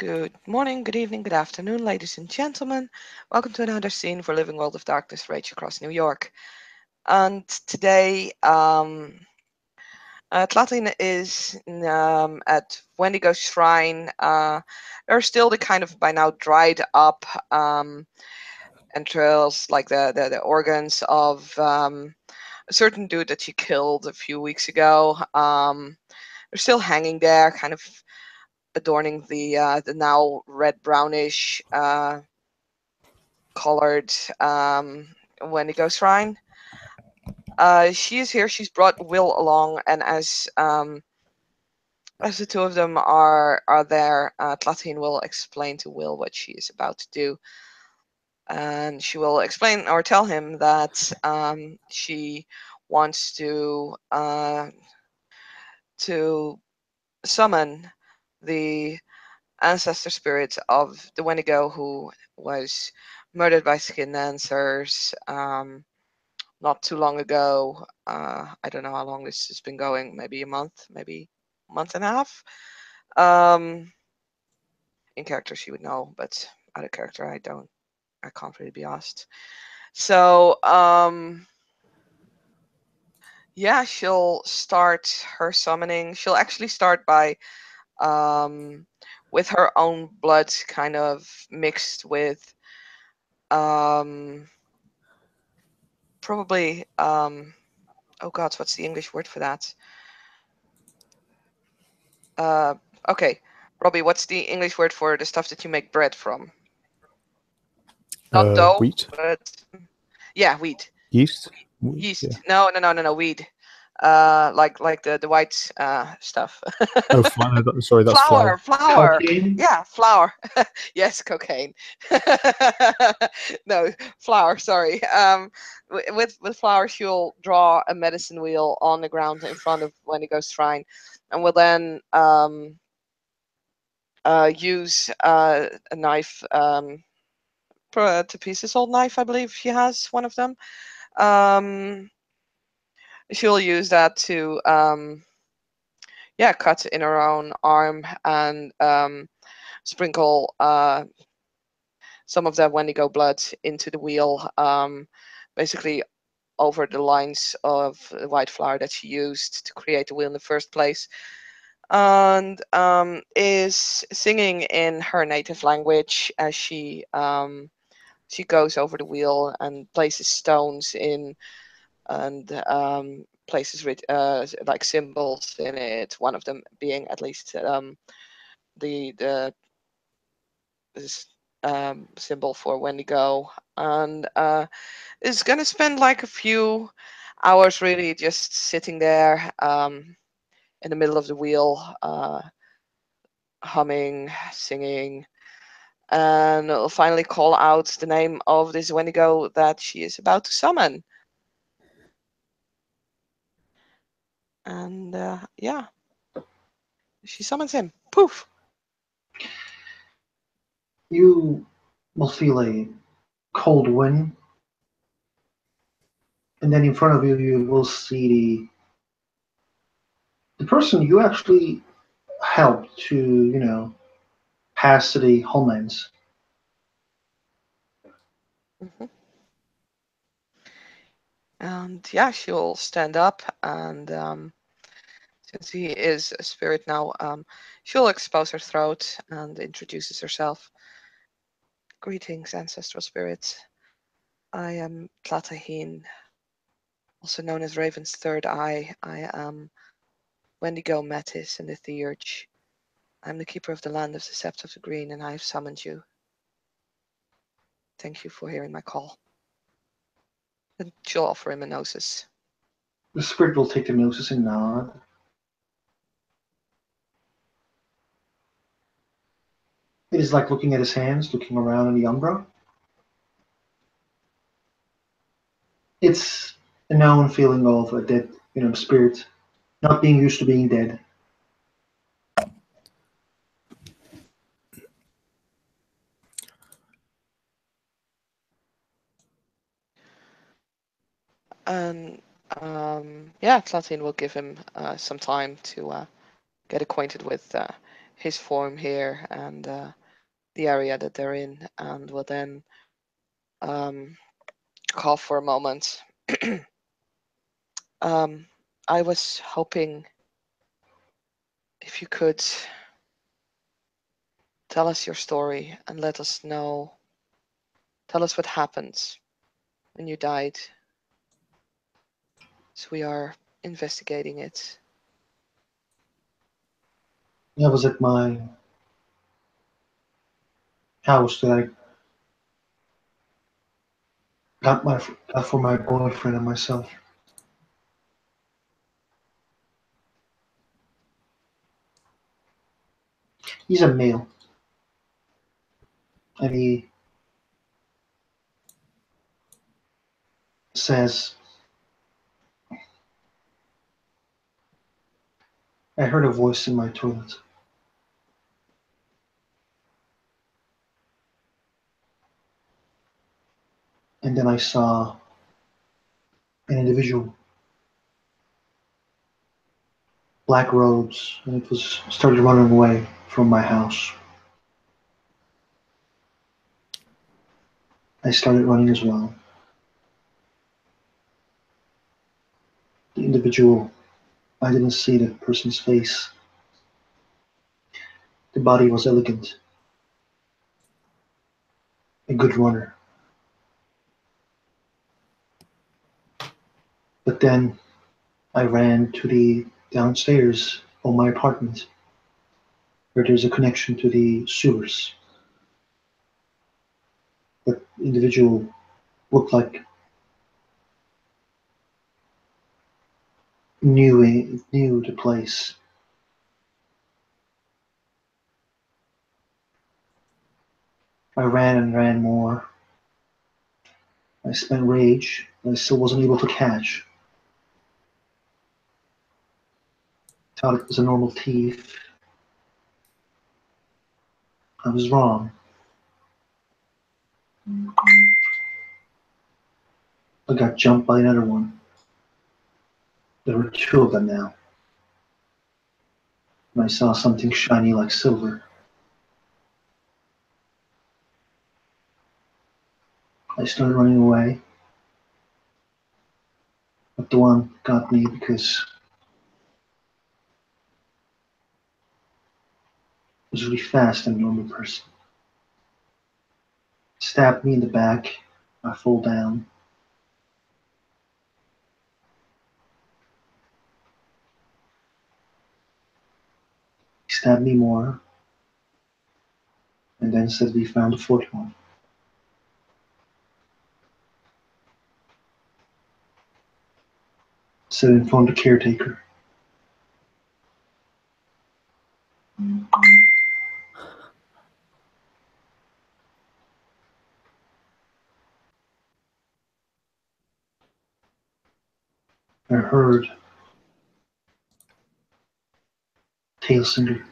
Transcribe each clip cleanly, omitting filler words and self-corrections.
Good morning, good evening, good afternoon, ladies and gentlemen. Welcome to another scene for Living World of Darkness Rage Across New York. And today, Tlatlin is at Wendigo's Shrine. There's still the kind of by now dried up entrails, like the organs of a certain dude that she killed a few weeks ago. They're still hanging there, kind of adorning the now red brownish colored Wendigo shrine. She is here. She's brought Will along, and as the two of them are there, Tlatin will explain to Will what she is about to do, and she will explain or tell him that she wants to summon the ancestor spirit of the Wendigo who was murdered by skin dancers not too long ago. I don't know how long this has been going, maybe a month, maybe a month and a half. In character she would know, but out of character I can't really be asked. So yeah, she'll start her summoning. She'll actually start by with her own blood kind of mixed with probably oh god, what's the English word for that? Okay, Robbie, what's the English word for the stuff that you make bread from? Not dough, Wheat. but yeah, wheat. Yeast. Yeast. Yeah. No, weed. Like the white stuff. Oh, flour. Sorry, that's flour. Flour. Cocaine? Yeah, flour. Yes, cocaine. No, flour. Sorry. With flour, she'll draw a medicine wheel on the ground in front of Wendigo's shrine, and will then use a knife, to pieces old knife. I believe she has one of them. She'll use that to cut in her own arm and sprinkle some of that Wendigo blood into the wheel, basically over the lines of the white flour that she used to create the wheel in the first place, and is singing in her native language as she goes over the wheel and places stones in and places with like symbols in it. One of them being at least the symbol for Wendigo, and is gonna spend like a few hours really just sitting there in the middle of the wheel, humming, singing, and will finally call out the name of this Wendigo that she is about to summon. And yeah, she summons him. Poof! You will feel a cold wind, and then in front of you, you will see the person you actually helped to, pass to the homelands. Mhm. And yeah, she'll stand up, and since he is a spirit now, she'll expose her throat and introduces herself. Greetings, ancestral spirits. I am Tlatahin, also known as Raven's Third Eye. I am Wendigo Metis in the Theurge. I'm the keeper of the land of the Sept of the Green, and I have summoned you. Thank you for hearing my call. And she'll offer him a gnosis. The spirit will take the gnosis and nod. It is like looking at his hands, looking around in the umbra. It's a known feeling of a dead, spirit, not being used to being dead. And yeah, Tlatin will give him some time to get acquainted with his form here and the area that they're in, and will then cough for a moment. I was hoping if you could tell us your story and let us know, tell us what happened when you died. So we are investigating it. I was at my house that I got for my boyfriend and myself. He's a male, and he says, "I heard a voice in my toilet, and then I saw an individual, black robes, and it was started running away from my house. I started running as well. The individual, I didn't see the person's face. The body was elegant, a good runner. But then I ran to the downstairs of my apartment, where there's a connection to the sewers. The individual looked like knew the place. I ran and ran more. I spent rage, but I still wasn't able to catch. Thought it was a normal thief. I was wrong. I got jumped by another one. There were two of them now. And I saw something shiny like silver. I started running away. But the one got me because it was really fast and a normal person. Stabbed me in the back. I fall down. He stabbed me more. And then said we found a fourth one. Said informed the caretaker. I heard tail singer.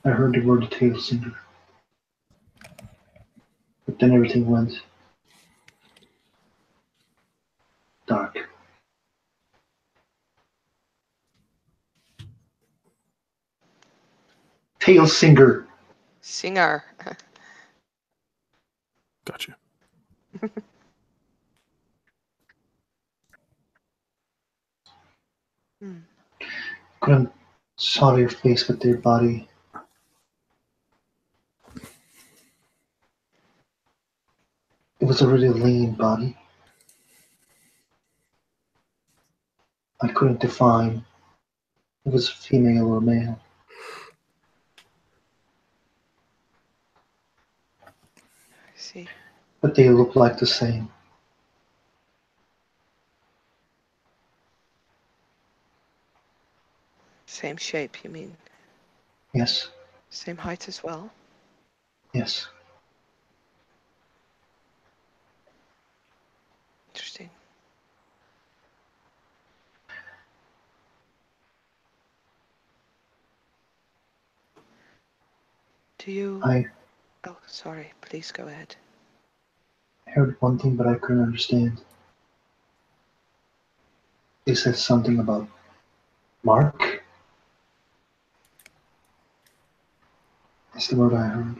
I heard the word tail singer. But then everything went dark. Tail singer. Singer. Gotcha. Couldn't saw their face with their body. It was a really lean body. I couldn't define if it was female or male. I see. But they looked like the same. Same shape, you mean? Yes, Same height as well? yes. Interesting. Do you... I Oh, sorry. Please go ahead. heard one thing, but I couldn't understand. They said something about Mark? That's the word I heard.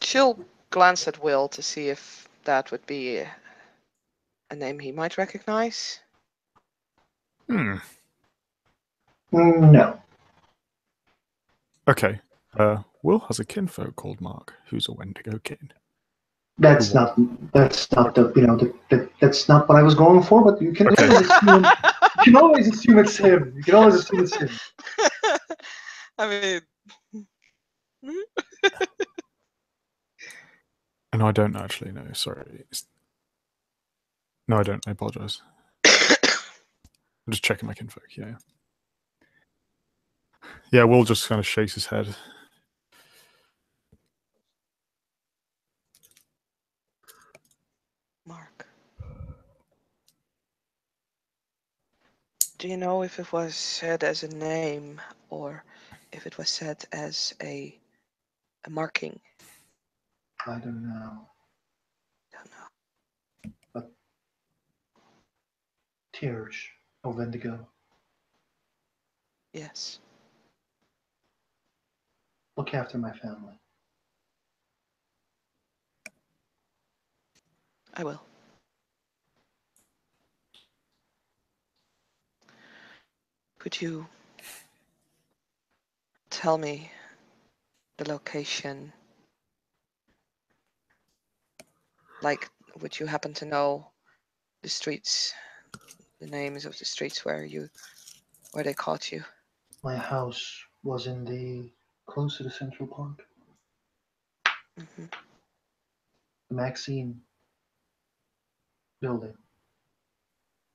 She'll glance at Will to see if that would be a name he might recognize. No. Okay. Will has a kinfolk called Mark, who's a Wendigo kin. That's not the that's not what I was going for. But you can always assume it's him. You can always assume it's him. I mean, And I don't actually know. Sorry. No, I don't. I apologize. I'm just checking my kinfolk. Yeah. Yeah, Will just kind of shakes his head. Mark. Do you know if it was said as a name or if it was said as a marking? I don't know. Don't know. But Tears of Wendigo. Yes. Look after my family. I will. Could you tell me the location? Like, would you happen to know the streets, the names of the streets where they caught you? My house was close to the Central Park. Mm-hmm. The Maxine building.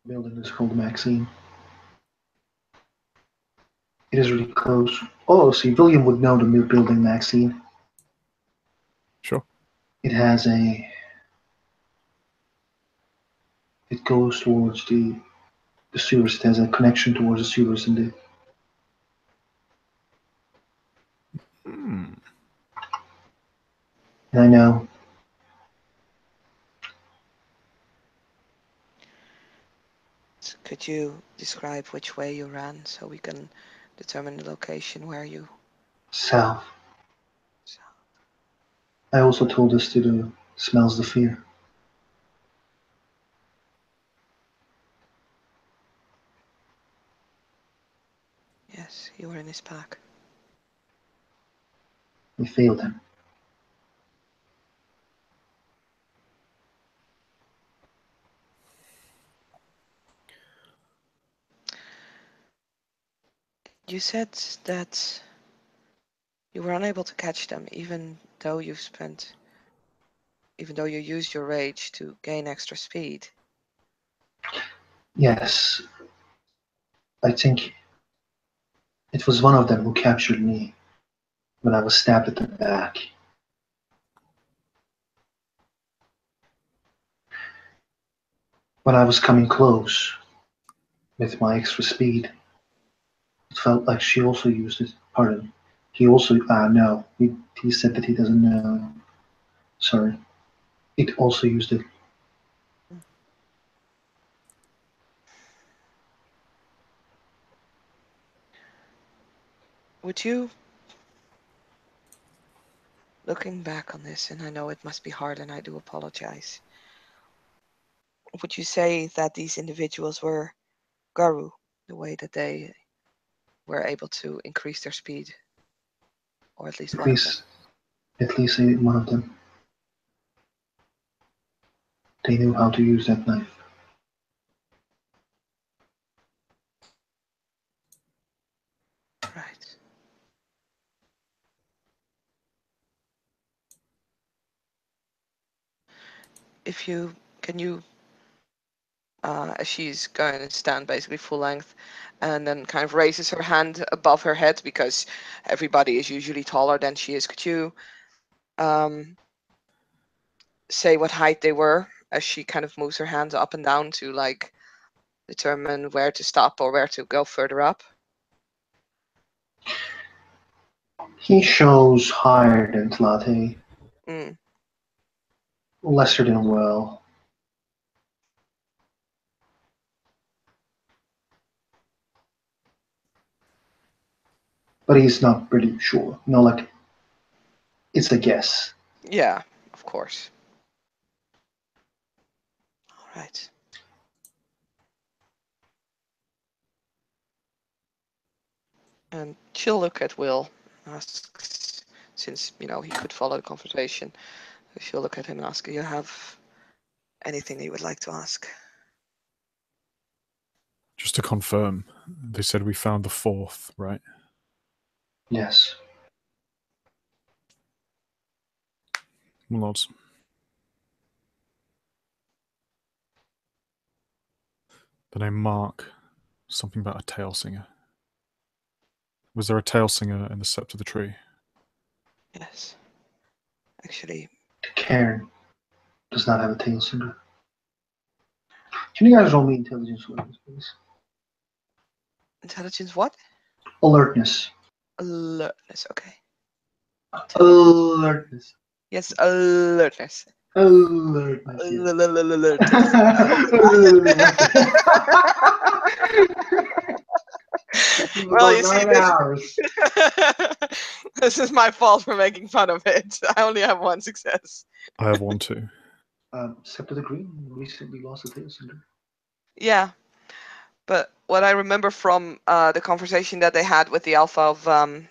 The building is called the Maxine. It is really close. Oh, see, William would know the building Maxine. Sure. It has it goes towards the sewers. It has a connection towards the sewers in the. And I know. So could you describe which way you ran so we can determine the location where you... South. So, I also told us to the smells the fear. yes, you were in his pack. We failed him. You said that you were unable to catch them even though you used your rage to gain extra speed. Yes, I think it was one of them who captured me when I was stabbed at the back. When I was coming close with my extra speed, it felt like she also used it. Pardon. He also, no, he said that he doesn't know. Sorry. It also used it. Would you, looking back on this, and I know it must be hard and I do apologize, would you say that these individuals were Garu, the way that they were able to increase their speed? Or at least At one of them? least, at least one of them. They knew how to use that knife. Right. Can you, as she's going to stand basically full length and then kind of raises her hand above her head because everybody is usually taller than she is. Could you say what height they were as she kind of moves her hands up and down to like determine where to stop or where to go further up? He shows higher than Tlate, Mm. lesser than Well. but he's not really sure. You know, like it's a guess. Yeah, of course. All right. And she'll look at Will, asks, since he could follow the conversation. She'll look at him and ask, "Do you have anything you would like to ask?" Just to confirm, they said we found the fourth, right? Yes. Lords. The name Mark. Something about a tail singer. Was there a tail singer in the sept of the tree? Yes. Actually, The cairn does not have a tail singer. Can you guys roll me intelligence awareness, please? intelligence what? Alertness. Alertness, okay. Alertness. Yes, alertness. Alertness. Yes. Alertness. Well, you see, about 9 hours. this is my fault for making fun of it. I only have one success. I have one too. Sept of the Green recently lost a tail singer. Yeah, but what I remember from the conversation that they had with the alpha of I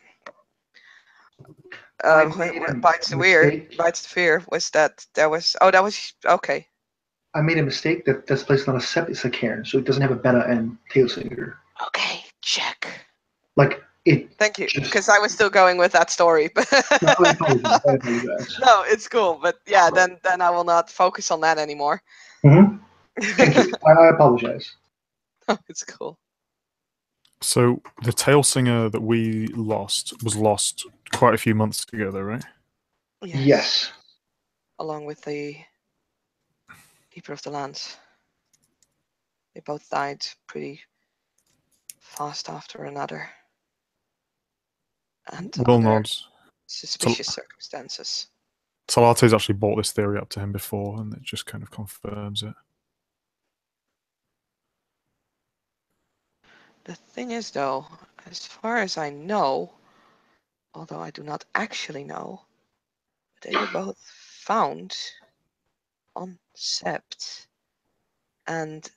made a bites the fear was that there was okay. I made a mistake that this place is not a sept, it's a cairn, so it doesn't have a beta and tail singer. Okay, check. Like it. Thank you, because I was still going with that story. But No, I apologize. no, it's cool. But yeah, then I will not focus on that anymore. Mm-hmm. Thank you. I apologize. No, it's cool. So the tail singer that we lost was lost quite a few months ago, though, right? Yes. Along with the Keeper of the Lands. They both died pretty fast after another. And Will under nods. suspicious circumstances. Talate's actually brought this theory up to him before, and it just kind of confirms it. The thing is, though, as far as I know, although I do not actually know, they were both found on Sept. And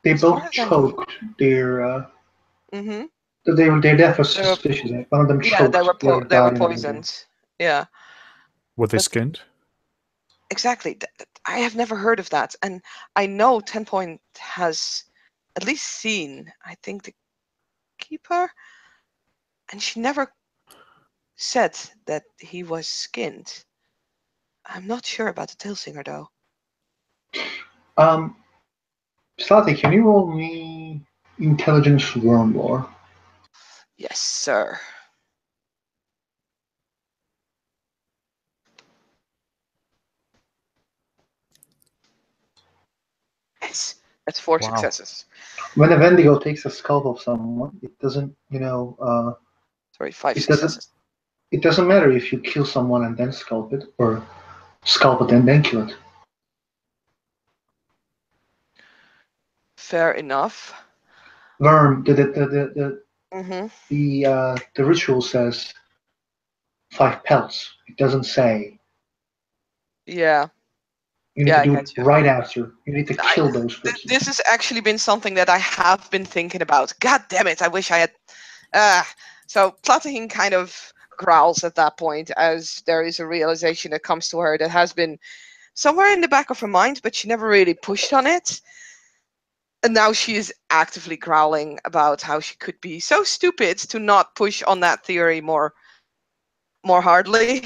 They as far both as I know, choked. Their mm-hmm. their death was suspicious. One of them choked. they were the other they were died poisoned. Yeah. Were they skinned? Exactly. I have never heard of that, and I know 10 Point has at least seen, I think, the Keeper, and she never said that he was skinned. I'm not sure about the Tail Singer, though. Slati, can you roll me intelligence worm lore? Yes, sir. Yes, that's 4 successes. When a Wendigo takes a scalp of someone, it doesn't, Sorry, 5 it successes. it doesn't matter if you kill someone and then scalp it, or scalp it and then kill it. Fair enough. Worm, Mm-hmm. the ritual says 5 pelts. It doesn't say. Yeah. You need to do it right after. You need to kill those persons. This has actually been something that I have been thinking about. God damn it! I wish I had. So Platahin kind of growls at that point as there is a realization that comes to her that has been somewhere in the back of her mind, but she never really pushed on it. And now she is actively growling about how she could be so stupid to not push on that theory more hardly.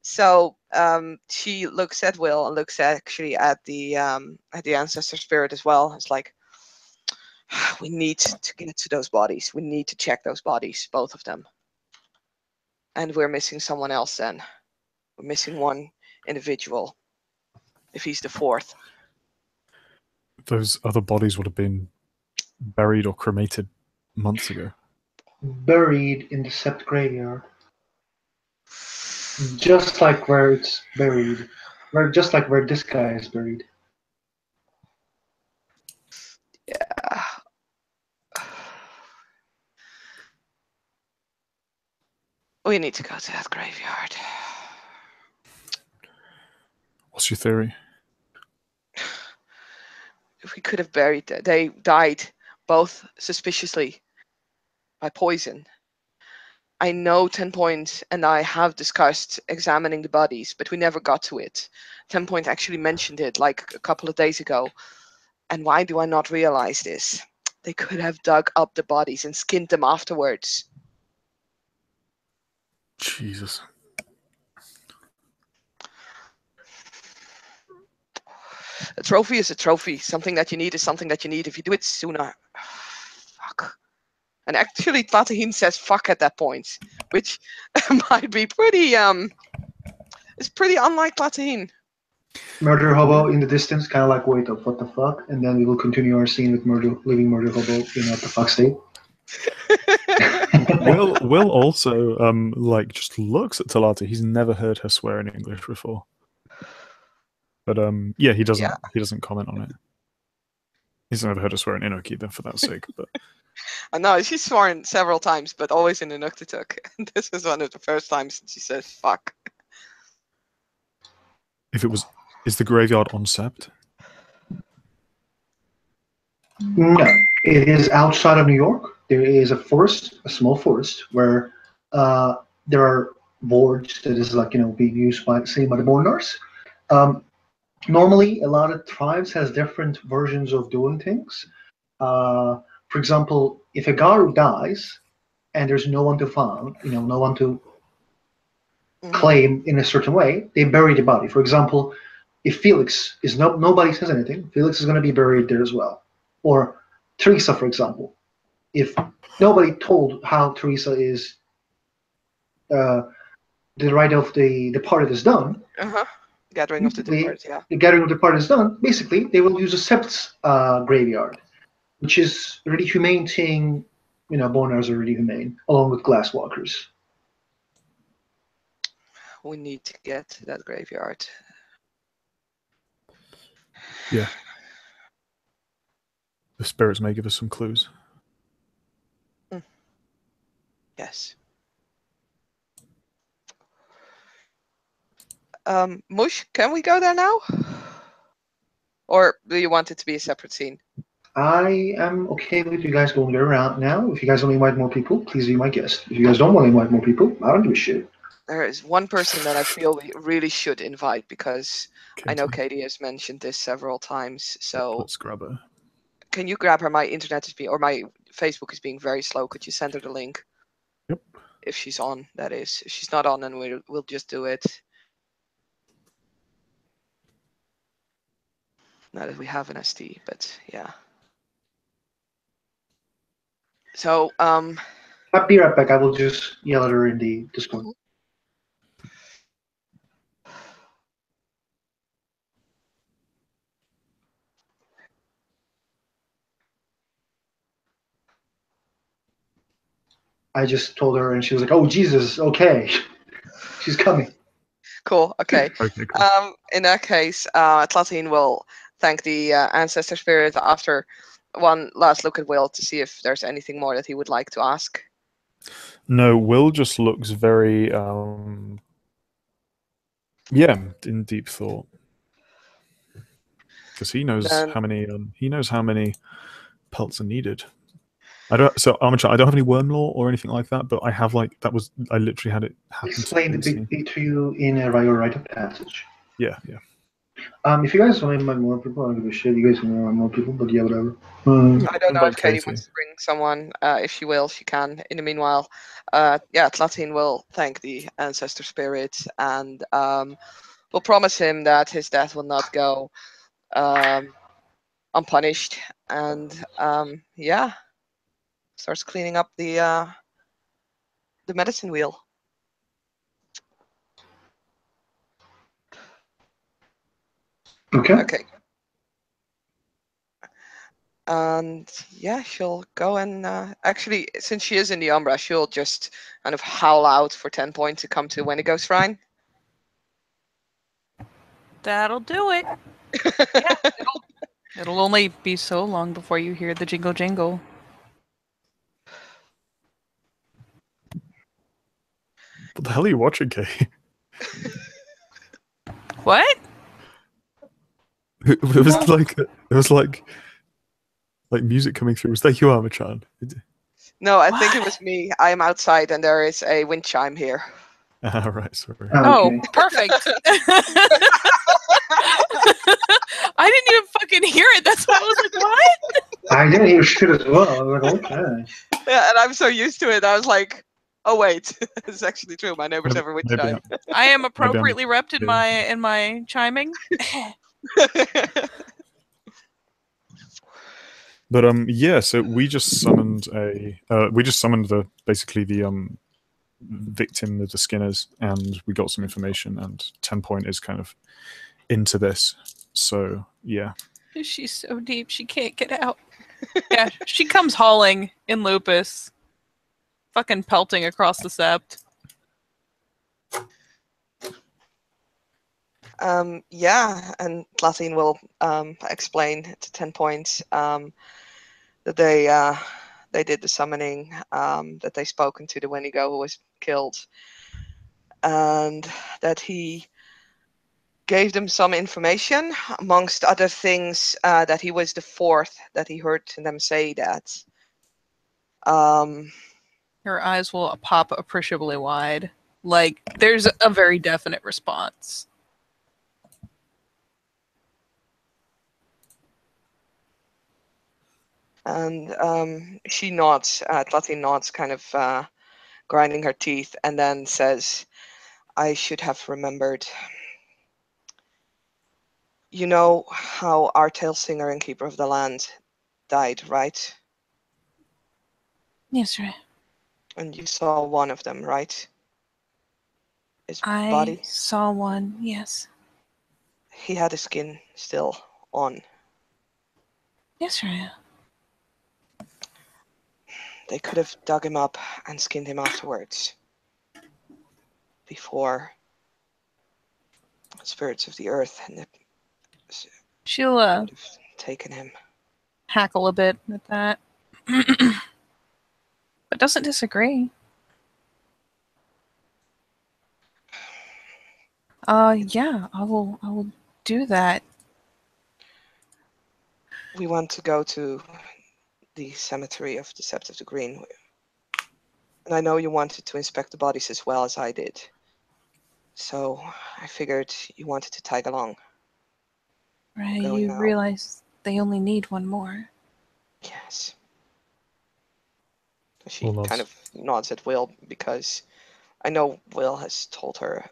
So she looks at Will and looks actually at the ancestor spirit as well. It's like, we need to get to those bodies. We need to check those bodies, both of them. And we're missing someone else then. We're missing one individual, if he's the fourth. Those other bodies would have been buried or cremated months ago. Buried in the Sept graveyard. Just like where it's buried. Just like where this guy is buried. Yeah. We need to go to that graveyard. What's your theory? If we could have buried them, they died both suspiciously by poison. I know 10 Point and I have discussed examining the bodies, but we never got to it. 10 Point actually mentioned it like a couple of days ago. And why do I not realize this? They could have dug up the bodies and skinned them afterwards. Jesus. A trophy is a trophy. Something that you need is something that you need. If you do it sooner. Fuck. And actually, Tlatahine says fuck at that point, which might be pretty, it's pretty unlike Tlatahine. Murder hobo in the distance, kind of like, wait up, what the fuck? And then we will continue our scene with living murder hobo in what the fuck state. Will also like just looks at Talata. He's never heard her swear in English before. But yeah, he doesn't comment on it. He's never heard her swear in Inuk either, for that sake. But I know she's sworn several times, but always in Inuktitut. And this was one of the first times she said fuck. if it was, is the graveyard on Sept? No, it is outside of New York. There is a forest, a small forest, where there are boards that is like, being used by the Bornars. Normally, a lot of tribes has different versions of doing things. For example, if a Garu dies and there's no one to find, no one to claim in a certain way, they bury the body. For example, if Felix is nobody says anything, Felix is going to be buried there as well. Or Teresa, for example, if nobody told how Teresa is, the rite of the departed is done. Gathering of the departed, yeah. The gathering of the departed is done. Basically, they will use a Sept's graveyard, which is a really humane thing. Bonars are really humane, along with glasswalkers. We need to get to that graveyard. Yeah. The spirits may give us some clues. Yes. Mush, can we go there now? Or do you want it to be a separate scene? I am okay with you guys going there around now. If you guys want to invite more people, please be my guest. If you guys don't want to invite more people, I don't give a shit. There is one person that I feel we really should invite because Katie. I know Katie has mentioned this several times. So let's grab her. Can you grab her? My internet is being, or my Facebook is being very slow. Could you send her the link? Yep. If she's on, that is. If she's not on, then we'll just do it. Now that we have an ST, but yeah. So I'll be right back. I will just yell at her in the Discord. I just told her, and she was like, "Oh Jesus, okay, she's coming." Cool. Okay. Okay, cool. In that case, Tlatine will thank the ancestor spirit after one last look at Will to see if there's anything more that he would like to ask. No, Will just looks very, yeah, in deep thought, because he knows how many pelts are needed. I don't. So Armature, I don't have any worm lore or anything like that, but I have I literally had it happen. Explain it to you in a rite of passage. Yeah. If you guys want to invite more people, I don't give a shit. You guys want to invite more people, but yeah, whatever. I don't know if Katie wants to bring someone. If she will, she can. In the meanwhile, yeah, Tlatine will thank the ancestor spirit and will promise him that his death will not go unpunished. And yeah, starts cleaning up the medicine wheel. Okay. And yeah, she'll go and actually, since she is in the Umbra, she'll just kind of howl out for 10 points to come to Wendigo Shrine. That'll do it. Yeah, it'll only be so long before you hear the jingle jingle. hell are you watching, Kay? What? It was like music coming through. Was that you, Armachan? No, I think it What? was me. I am outside and there is a wind chime here. Ah, right, sorry. Oh, Okay. perfect. I didn't even fucking hear it. That's why I was like, what? I didn't hear shit as well. I was like, okay. Yeah, and I'm so used to it. I was like, oh wait, it's actually true. My neighbors have a wind chime. I am I'm- appropriately repped in yeah. my chiming. But yeah, so we just summoned the basically the victim of the Skinners, and we got some information, and 10 Point is kind of into this. So yeah. She's so deep she can't get out. Yeah, she comes hauling in Lupus, fucking pelting across the sept. Yeah, and Latine will explain to 10 Point that they did the summoning, that they spoken to the Wendigo who was killed, and that he gave them some information, amongst other things, that he was the fourth, that he heard them say that. Her eyes will pop appreciably wide. Like, there's a very definite response. And she nods, Latine nods, kind of grinding her teeth, and then says, I should have remembered. You know how our tale singer and keeper of the land died, right? Yes, right. And you saw one of them, right? His I body? saw one, yes. He had his skin still on. Yes, right. They could have dug him up and skinned him afterwards. Before spirits of the earth and the She'll would have taken him. hackle a bit at that. But doesn't disagree. Yeah, I will do that. We want to go to the cemetery of the Sept of the Green. And I know you wanted to inspect the bodies as well as I did. So I figured you wanted to tag along. Right, Going you now. realize they only need one more. Yes. She Will nods. kind of nods at Will, because I know Will has told her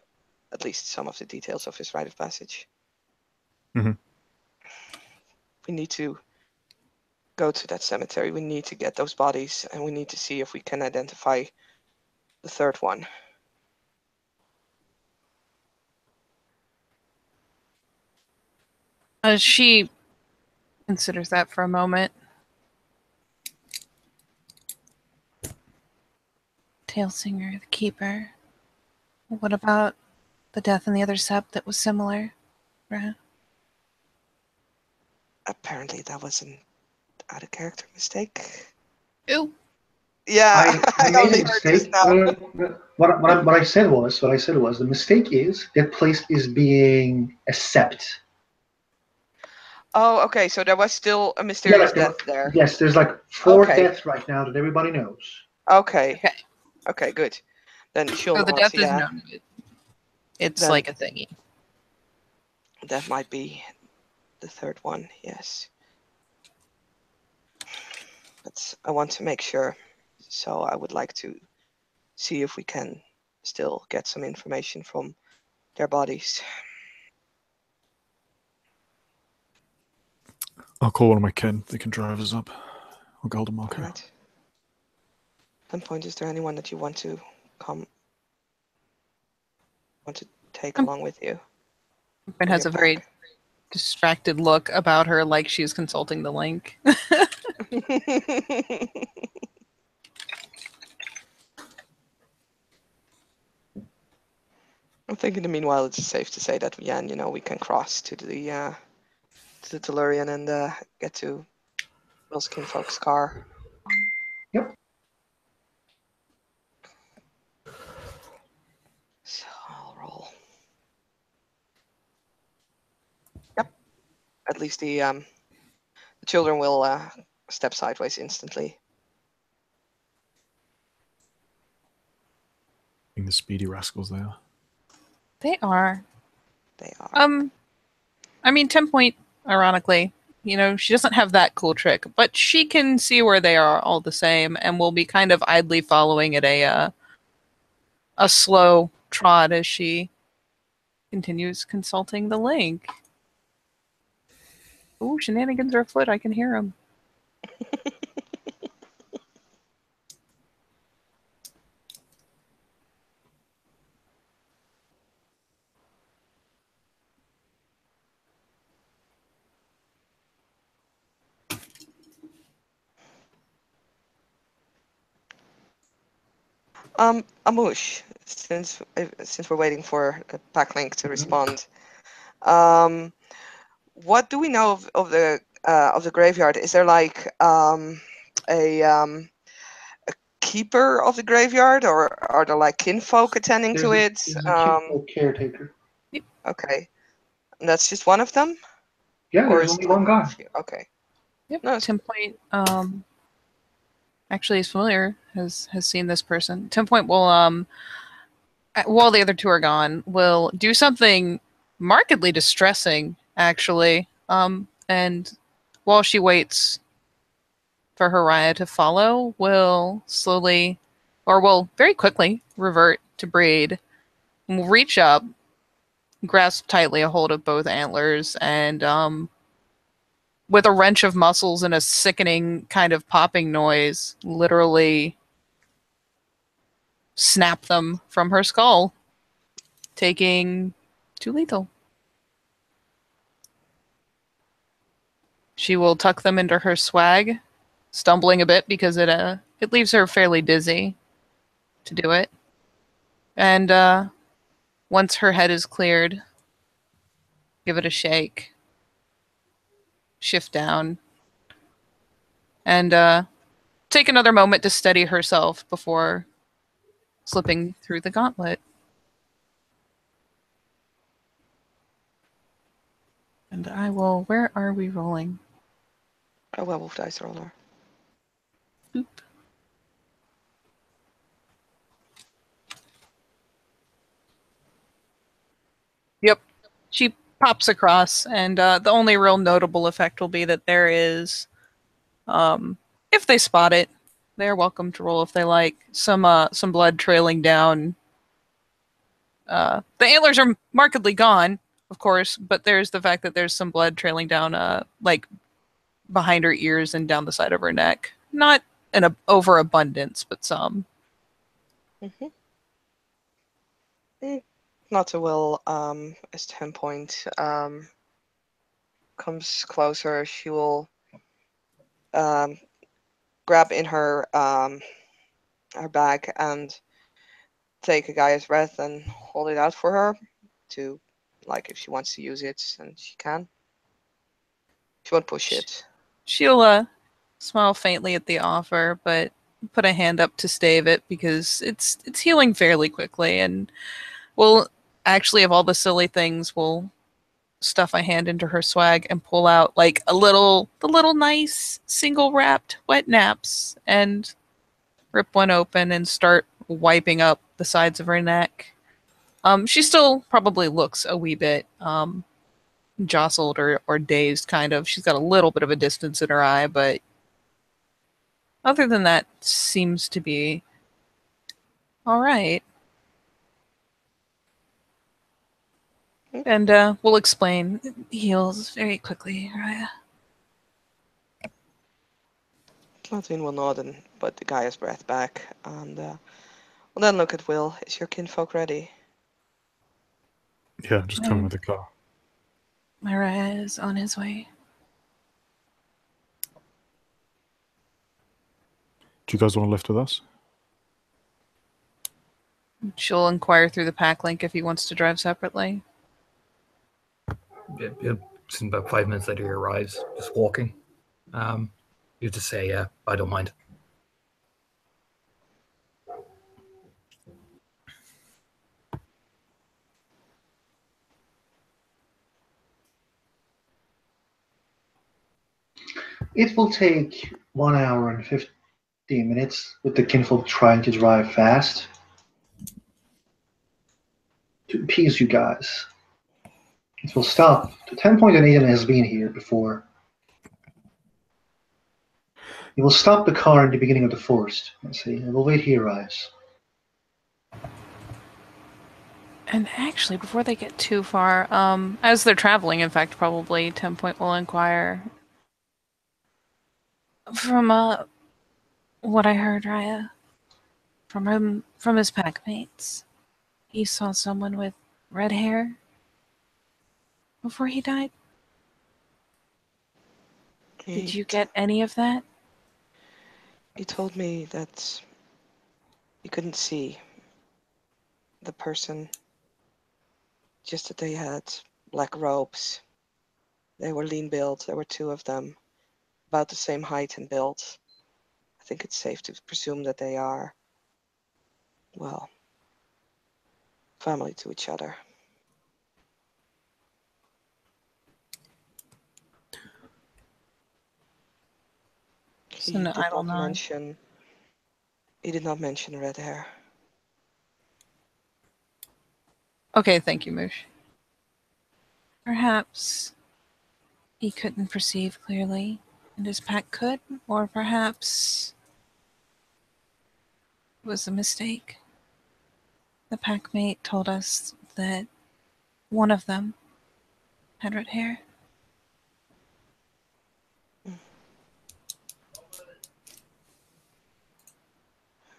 at least some of the details of his rite of passage. Mhm. We need to go to that cemetery. We need to get those bodies, and we need to see if we can identify the third one. She considers that for a moment. Tail Singer, the Keeper. What about the death in the other sept that was similar? Right? Apparently that was an out-of-character mistake. Ooh. Yeah, I I made only a heard this mistake. now. What I said was the mistake is that place is being a sept. Oh, okay. So there was still a mysterious death there. Yes, there's like 4 Okay. deaths right now that everybody knows. Okay. Okay. Okay, good. Then she'll So the nod, death is yeah. known. It's Then- like a thingy. That might be the third one, yes. But I want to make sure, so I would like to see if we can still get some information from their bodies. I'll call one of my kin. They can drive us up. I'll go hold a marker. All right. At some point, is there anyone that you want to take along with you? Ben has a very distracted look about her, like she's consulting the link. I'm thinking, meanwhile, it's safe to say that Yan, we can cross to the Tellurian and get to Will's kinfolk's car. Yep. at least the children will step sideways instantly. Being the speedy rascals they are. They are. They are. I mean, 10 Point, ironically, she doesn't have that cool trick, but she can see where they are all the same, and will be kind of idly following at a slow trot as she continues consulting the link. Ooh, shenanigans are afoot. I can hear them. Amush, since we're waiting for Packlink to respond, what do we know of the graveyard? Is there like a keeper of the graveyard, or are there like kinfolk attending to it? There's a kinfolk caretaker. Okay, and that's just one of them. Yeah, Or there's only one guy. Okay. Yep. No, 10 Point actually is familiar, has seen this person. 10 Point will while the other two are gone, will do something markedly distressing, actually. And while she waits for Haraya to follow, will slowly, or will very quickly revert to Breed, and will reach up, grasp tightly a hold of both antlers, and with a wrench of muscles and a sickening kind of popping noise, literally snap them from her skull, taking 2 lethal. She will tuck them into her swag, stumbling a bit because it leaves her fairly dizzy to do it. And once her head is cleared, give it a shake, shift down, and take another moment to steady herself before slipping through the gauntlet. And I will. Where are we rolling? a werewolf dice roller. Boop. Yep. She pops across, and the only real notable effect will be that there is, if they spot it, they're welcome to roll if they like, some blood trailing down. The antlers are markedly gone, of course, but there's the fact that there's some blood trailing down, like behind her ears and down the side of her neck. Not an overabundance, but some. Mm-hmm. Not so well. As 10 Point comes closer, she will grab in her bag and take a Gaia's breath and hold it out for her to, like, if she wants to use it, and she can. She won't push it. She'll smile faintly at the offer, but put a hand up to stave it because it's healing fairly quickly, and will actually, of all the silly things, will stuff a hand into her swag and pull out like the little nice single wrapped wet naps and rip one open and start wiping up the sides of her neck. She still probably looks a wee bit jostled or dazed, kind of. She's got a little bit of a distance in her eye, but other than that, seems to be all right. And we'll explain. It heals very quickly, Raya. Latvin will nod and put the Gaia's breath back, and we'll then look at Will. Is your kinfolk ready? Yeah, just coming with the car. Raya is on his way. Do you guys want to lift with us? She'll inquire through the pack link if he wants to drive separately. It's in about 5 minutes later he arrives, just walking. You just say, yeah, I don't mind. It will take 1 hour and 15 minutes with the kinfolk trying to drive fast to appease you guys. It will stop. The 10-point Aiden has been here before. He will stop the car in the beginning of the forest. Let's see. And we'll wait here, Rise. And actually, before they get too far, as they're traveling, in fact, probably 10 Point will inquire. From what I heard, Raya, from his pack mates, he saw someone with red hair before he died. Did you get any of that? He told me that you couldn't see the person, just that they had black robes. They were lean built. There were two of them, about the same height and build. I think it's safe to presume that they are, well, family to each other. He an did idle not nod. mention. He did not mention red hair. Okay, thank you, Moosh. Perhaps he couldn't perceive clearly, and his pack could, or perhaps it was a mistake. The packmate told us that one of them had red hair.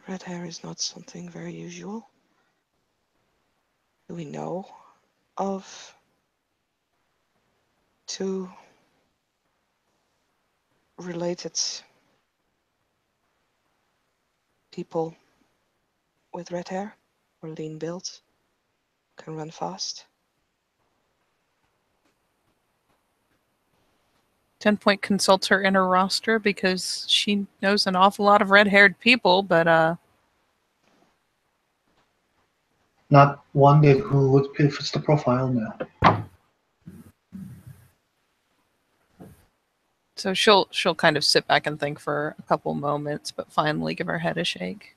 Red hair is not something very usual. Do we know of two related people with red hair or lean build, can run fast? 10 Point consults her inner roster because she knows an awful lot of red-haired people, but Not one that who would fits the profile now. so she'll kind of sit back and think for a couple moments, but finally give her head a shake.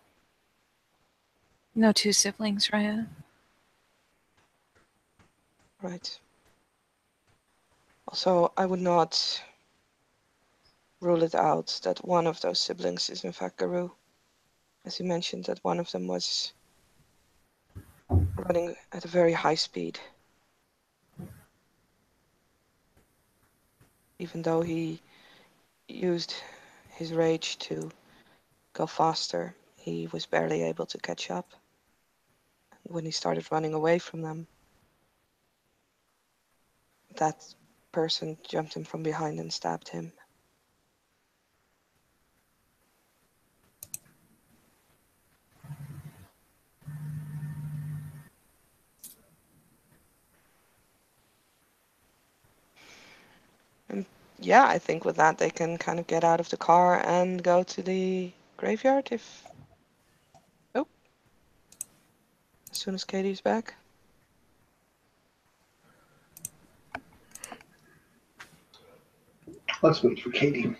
No two siblings, Raya. Right. Also, I would not rule it out that one of those siblings is in fact Garou. As you mentioned, that one of them was running at a very high speed. Even though he used his rage to go faster, he was barely able to catch up. When he started running away from them, that person jumped him from behind and stabbed him. And yeah, I think with that they can kind of get out of the car and go to the graveyard if... Oh. As soon as Katie's back. Let's wait for Katie.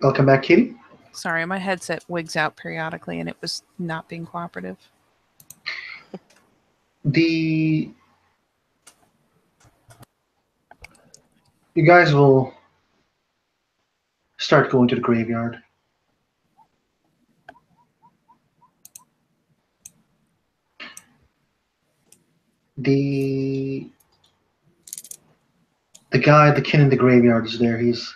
Welcome back, Katie. Sorry, my headset wigs out periodically and it was not being cooperative. You guys will start going to the graveyard. The guy, the kin in the graveyard is there. He's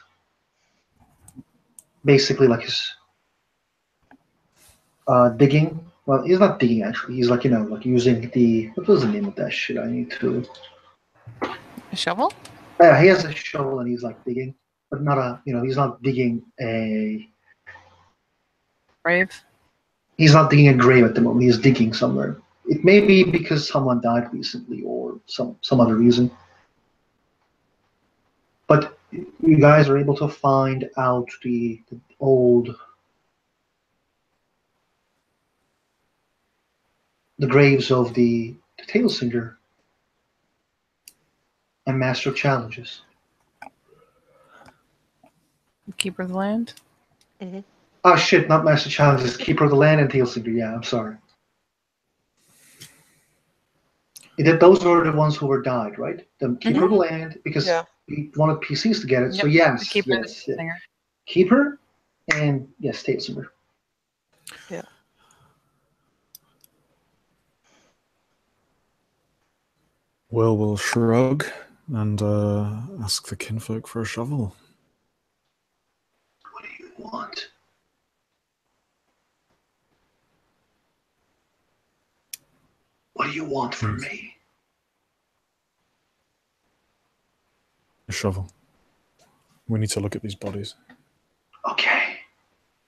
basically like his digging. Well, he's not digging actually. He's like like using the what was the name of that shit? I need to. A shovel? Yeah, he has a shovel and he's like digging, but not a he's not digging a. Brave? He's not digging a grave at the moment. He's digging somewhere. It may be because someone died recently or some other reason. But You guys are able to find out the old the graves of the Tale Singer and Master of Challenges. Keeper of the Land. Oh shit, not Master of Challenges, Keeper of the Land and Tale Singer. Yeah, I'm sorry. Those were the ones who were died, right? The Keeper of the Land, because Yeah. we wanted PCs to get it. So Yep, yes, the Keeper and yes, the Singer. Keeper, and yes, Tale Singer. Yeah. Will will shrug and ask the kinfolk for a shovel. What do you want? What do you want from me? A shovel. We need to look at these bodies. Okay,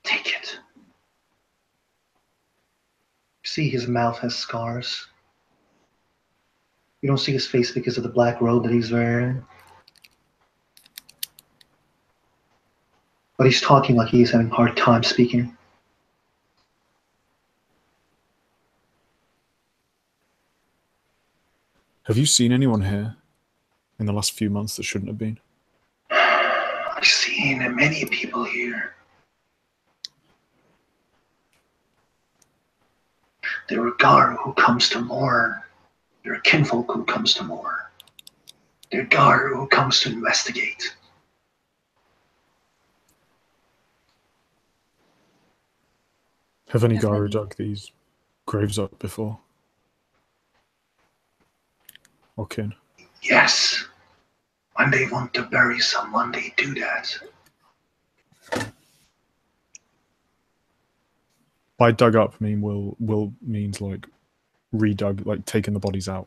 take it. See, his mouth has scars. You don't see his face because of the black robe that he's wearing. But he's talking like he's having a hard time speaking. Have you seen anyone here in the last few months that shouldn't have been? I've seen many people here. There are Garu who comes to mourn. There are kinfolk who comes to mourn. There are Garu who comes to investigate. Have any Garu dug these graves up before? Or kin? Yes. When they want to bury someone, they do that. By dug up, will means like redug, like taking the bodies out.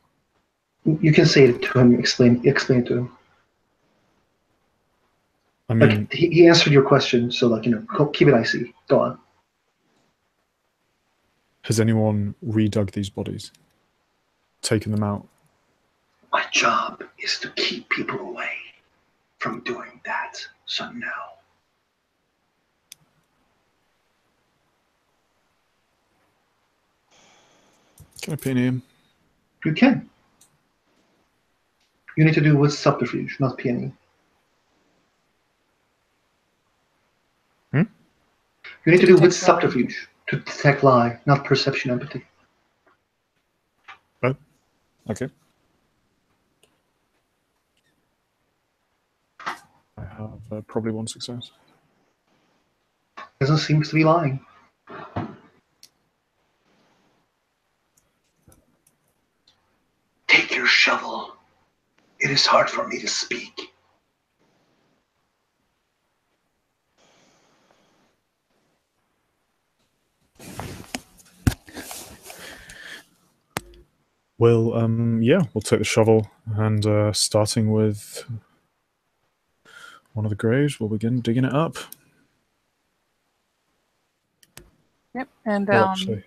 You can say it to him, explain it to him. I mean, like he answered your question, so like, keep it icy. Go on. has anyone redug these bodies? Taken them out? My job is to keep people away from doing that. So no. Can I pin him? You can. You need to do with subterfuge, not peony. Hmm? You need to do with Detect lie. subterfuge to detect lie, not perception empathy. Oh, okay. I have probably one success. Doesn't seem to be lying. Take your shovel. It is hard for me to speak. Well, yeah, we'll take the shovel and starting with one of the graves, we'll begin digging it up. Yep, and He'll actually,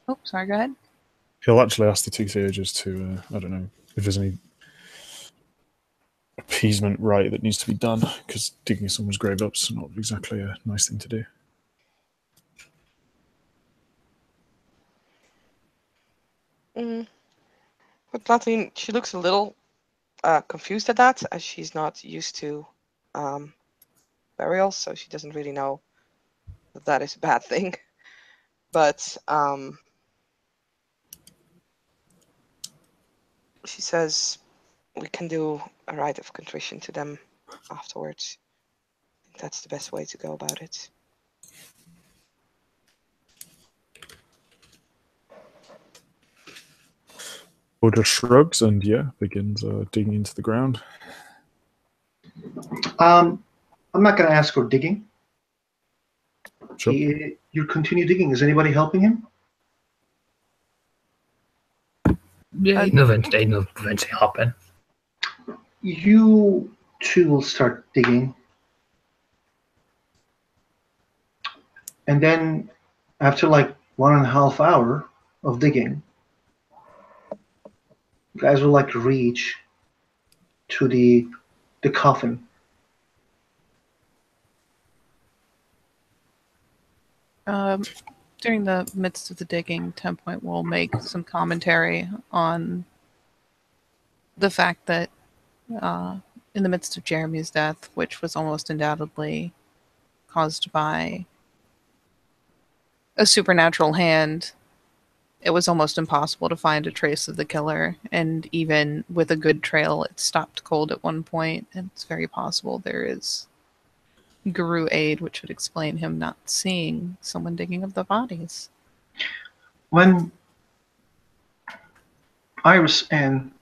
oh, sorry, go ahead. he'll actually ask the two theurgers to, I don't know, if there's any appeasement right that needs to be done, because digging someone's grave up's not exactly a nice thing to do. But Platine, she looks a little confused at that, as she's not used to burials, so she doesn't really know that that is a bad thing. But she says we can do a rite of contrition to them afterwards. I think that's the best way to go about it. Oda shrugs and, yeah, begins digging into the ground. I'm not going to ask for digging. Sure. You continue digging. Is anybody helping him? Yeah, Aiden will eventually hop in. You two will start digging. And then after like 1.5 hours of digging, you guys will like reach to the coffin During the midst of the digging, 10 Point will make some commentary on the fact that in the midst of Jeremy's death, which was almost undoubtedly caused by a supernatural hand, it was almost impossible to find a trace of the killer. And even with a good trail, it stopped cold at one point. And it's very possible there is Guru aid, which would explain him not seeing someone digging up the bodies. When Iris and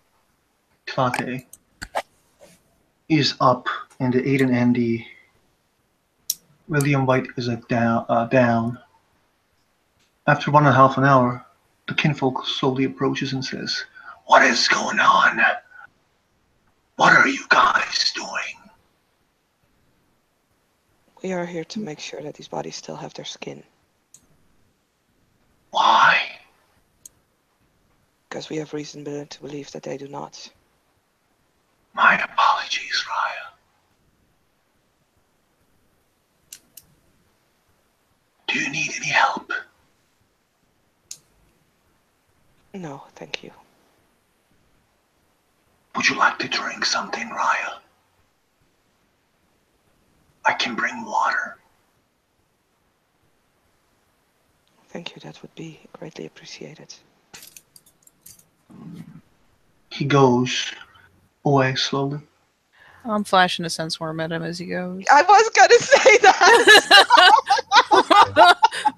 Tlate is up in the Aiden and the William White is down. After 1.5 hours, the kinfolk slowly approaches and says, "What is going on? What are you guys doing?" We are here to make sure that these bodies still have their skin. Why? Because we have reason to believe that they do not. My apologies, Raya. Do you need any help? No, thank you. Would you like to drink something, Raya? I can bring water. Thank you, that would be greatly appreciated. He goes away slowly. I'm flashing a sense worm at him as he goes. I was gonna say that!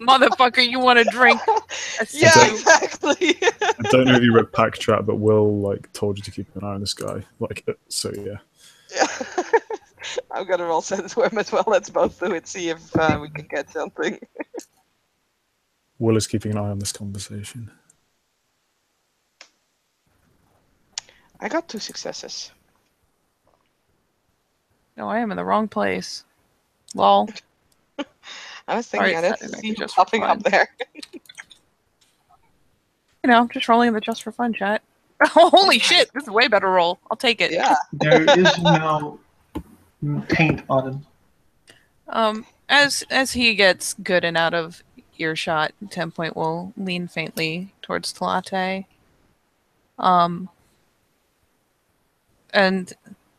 Motherfucker, you want to drink? Yeah, don't- exactly. I don't know if you read Pack Chat, but Will told you to keep an eye on this guy. So yeah. I'm gonna roll sense worm as well. Let's both do it. See if we can get something. Will is keeping an eye on this conversation. I got 2 successes. No, I am in the wrong place. Lol. I was thinking Sorry, I didn't it's see you just for popping up fun. there. You know, just rolling the just for fun chat. Holy shit, this is a way better roll. I'll take it. Yeah. There is no taint on him. As he gets good and out of earshot, 10 Point will lean faintly towards Tlate. And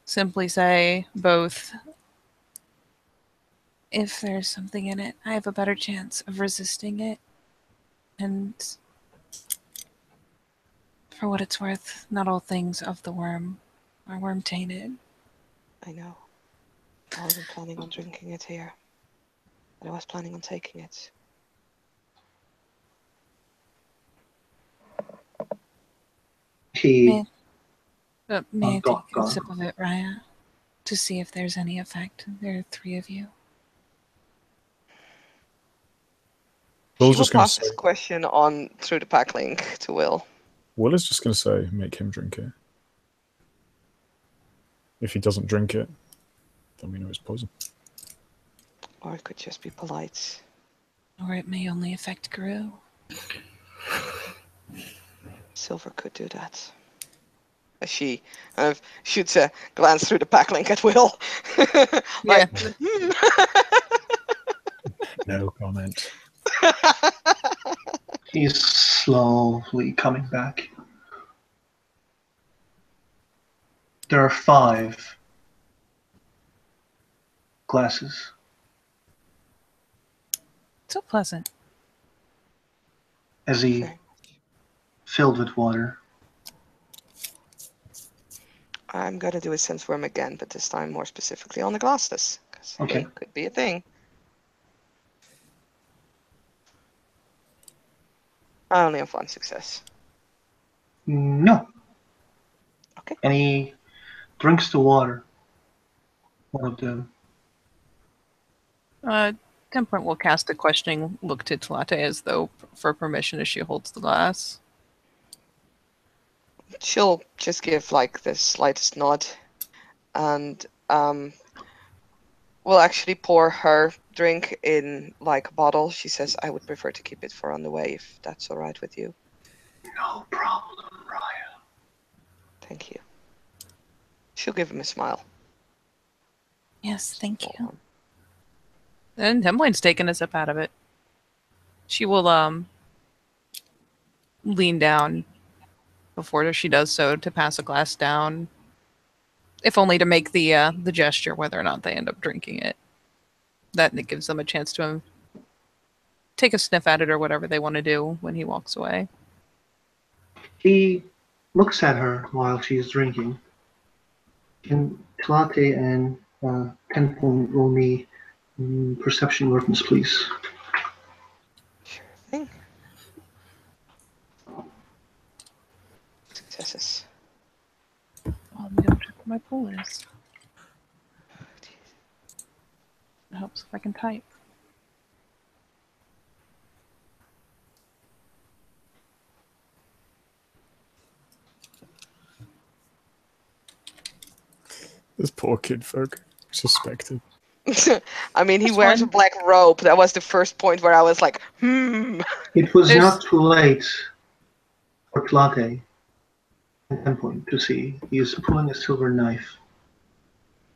simply say both, if there's something in it, I have a better chance of resisting it. And for what it's worth, not all things of the worm are worm tainted. I know. I wasn't planning on drinking it here, but I was planning on taking it. He May I Gone, take a gone. sip of it, Raya? To see if there's any effect. There are 3 of you. Will's She will just going to pass this say. question on through the pack link to Will. Will is just going to say, make him drink it. If he doesn't drink it, then we know it's poison. Or it could just be polite. Or it may only affect Guru. Silver could do that. As she kind of shoots a glance through the pack link at Will. Like, No comment. He's slowly coming back. There are 5 glasses. So pleasant. As he Okay. filled with water. I'm gonna do a sense worm again, but this time more specifically on the glasses. Because Okay. hey, could be a thing. I only have 1 success. No. Okay. And he drinks the water. One of them. 10 Point will cast a questioning look to Tlate as though for permission as she holds the glass. She'll just give like the slightest nod, and will actually pour her drink in like a bottle. She says, "I would prefer to keep it for on the way, if that's all right with you." No problem, Raya. Thank you. She'll give him a smile. Yes, thank you. And 10 Point's taking a sip out of it. She will lean down before she does so to pass a glass down, if only to make the gesture, whether or not they end up drinking it. That gives them a chance to take a sniff at it or whatever they want to do when he walks away. He looks at her while she is drinking. Can Talate and 10-point roll me perception alertness, please? Sure thing. Successes. Oh, let me double check what my pool is. It helps if I can type. This poor kid folk. Suspected. I mean, he That's wears a fine. black robe. That was the first point where I was like, It was There's- not too late for Talate at 10-point to see. He is pulling a silver knife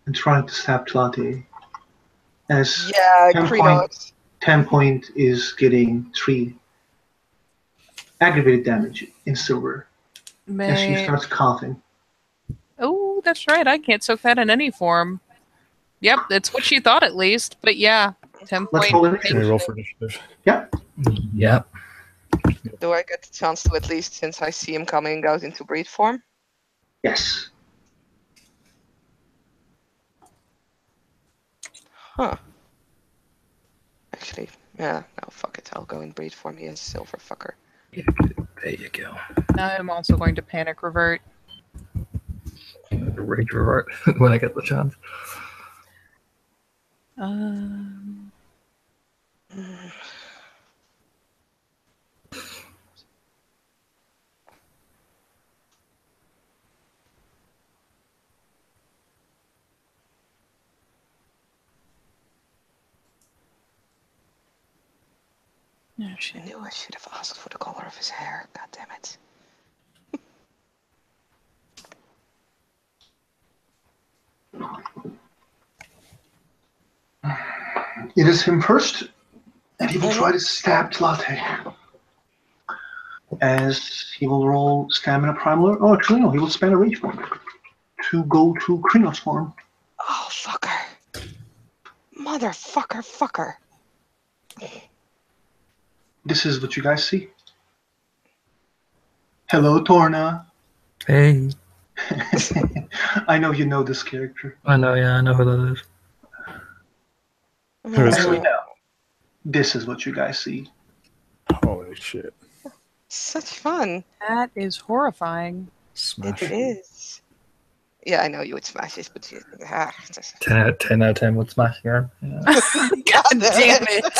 and trying to stab Talate. As Yeah, 10-point 10-point is getting 3 aggravated damage in silver as she May... starts coughing. Oh, that's right. I can't soak that in any form. Yep, it's what she thought at least. But yeah, 10 Let's point. roll Can initiative. we roll for initiative? Yep. Yep. Do I get the chance to, at least since I see him coming, goes into breed form? Yes. Huh. Actually, yeah, no, fuck it. I'll go in breed form. He is a silver fucker. There you go. I'm also going to panic revert. Rage revert when I get the chance. Um, oh, I shit. knew I should have asked for the color of his hair. God damn it. It is him first, and he will try to stab Tlate. As he will roll stamina primal. Oh, actually, no, he will spend a rage point to go to Krinos form. Oh, fucker. Motherfucker, fucker. This is what you guys see. Hello, Torna. Hey. I know you know this character. I know, yeah, I know who that is. Who is Actually, it? no. This is what you guys see. Holy shit. Such fun. That is horrifying. Smash. It is. Yeah, I know you would smash this, but you... 10 out of 10 would smash again. Yeah. God damn it.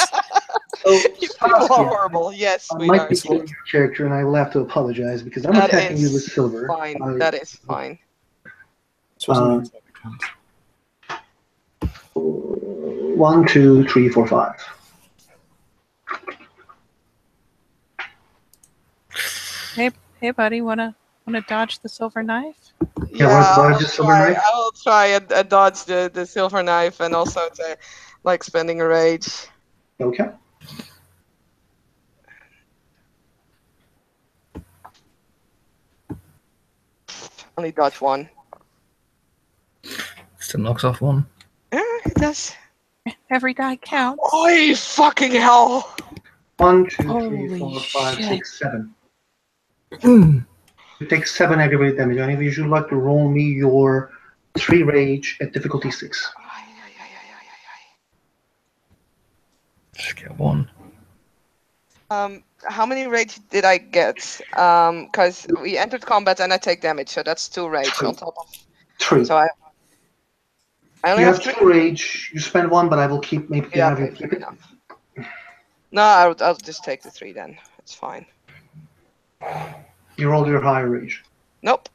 So, You people are Saskia, horrible. Yes, I we might are. be killing your character, and I will have to apologize because I'm That attacking you with is silver. fine. That is fine. This wasn't exactly count. 1, 2, 3, 4, 5. Hey, buddy, wanna dodge the silver knife? Yeah, wanna dodge the silver knife? I will try and dodge the silver knife and also to like spending a rage. Okay. Only dodge one. Still knocks off one. Yeah, it does. Every die counts. Oi, fucking hell! 1, 2, 3, Holy 4, 5, shit. 6, 7. You take 7 aggravated damage. Any of you would like to roll me your 3 rage at difficulty 6. Just get one. How many rage did I get? Because we entered combat and I take damage, so that's 2 rage 3. on top of. 3. So I only You have have 3. 2 rage. You spend 1, but I will keep. Maybe Yeah, have you okay, keep fair it. enough. No, I'll just take the 3 then. It's fine. You rolled your higher rage. Nope.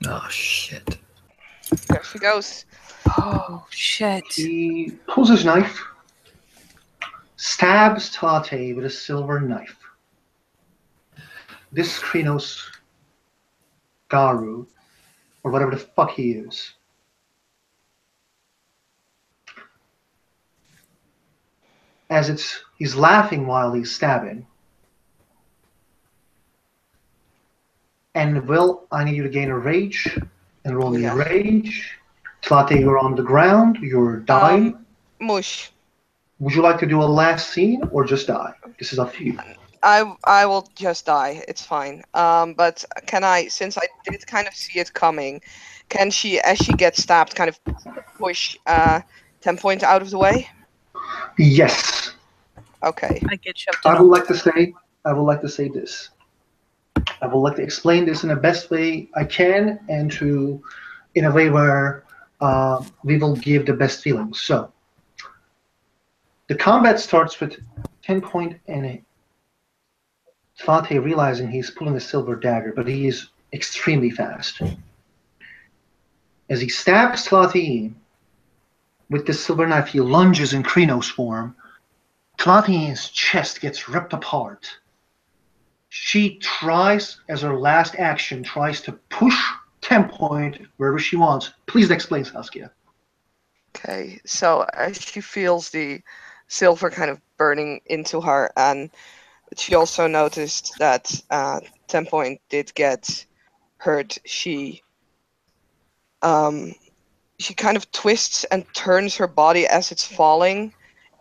Oh, shit. There she goes. Oh shit. He pulls his knife, stabs Tate with a silver knife. This Krinos Garu, or whatever the fuck he is, as he's laughing while he's stabbing. And Will, I need you to gain a rage and roll me rage. Tlate, you're on the ground. You're dying. Mush. Would you like to do a last scene or just die? This is up to you. I will just die. It's fine. But can I, since I did kind of see it coming, can she, as she gets stabbed, kind of push 10 Point out of the way? Yes. Okay. I get shoved I in. would like to say this. I would like to explain this in the best way I can, and in a way where we will give the best feeling. So, the combat starts with 10 Point and Tlate realizing he's pulling a silver dagger, but he is extremely fast. As he stabs Tlate with the silver knife, he lunges in Krynos form. Tlate's chest gets ripped apart. She tries, as her last action, tries to push 10 Point wherever she wants. Please explain, Saskia. Okay, so as she feels the silver kind of burning into her, and she also noticed that 10 Point did get hurt, she kind of twists and turns her body as it's falling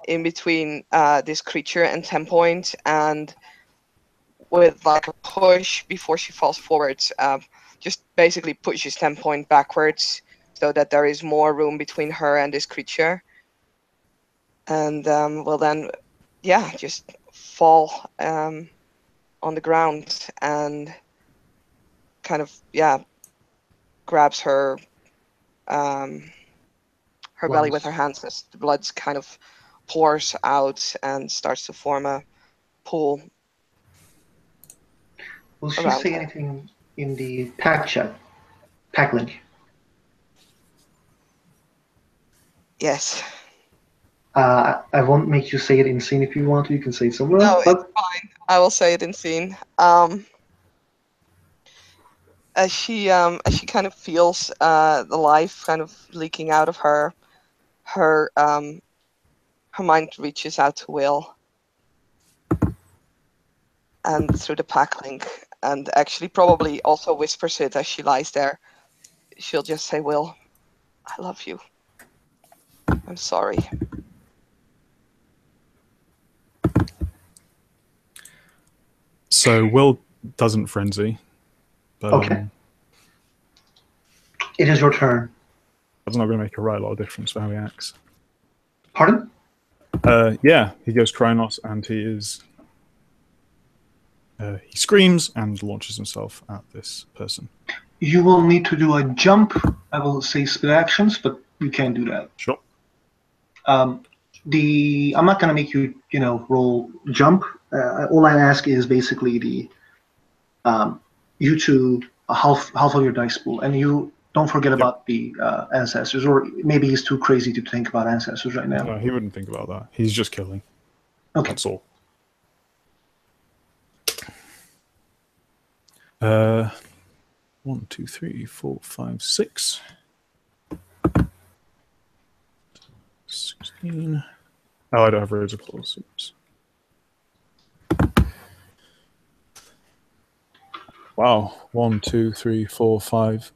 in between this creature and 10 Point, and with like a push before she falls forward, just basically pushes 10 Point backwards so that there is more room between her and this creature. And will then, just fall on the ground and kind of, grabs her belly with her hands as the blood kind of pours out and starts to form a pool. Will she say anything in the pack chat? Pack link? Yes. I won't make you say it in scene if you want to. You can say it somewhere else. No, it's fine. I will say it in scene. As she kind of feels the life kind of leaking out of her, her mind reaches out to Will, and through the pack link, and actually probably also whispers it as she lies there. She'll just say, "Will, I love you. I'm sorry." So Will doesn't frenzy, but okay. It is your turn. That's not going to make a right lot of difference for how he acts. Pardon? Yeah, he goes Krynos and he is. He screams and launches himself at this person. You will need to do a jump. I will say split actions, but you can do that. Sure. I'm not going to make you, roll jump. All I ask is basically you to half of your dice pool, and you don't forget about the ancestors, or maybe he's too crazy to think about ancestors right now. No, he wouldn't think about that. He's just killing. Okay. That's all. 1, 2, 3, 4, 5, 6. 16. Oh, I don't have roads of claws. Oops. Wow. 1, 2, 3, 4, 5.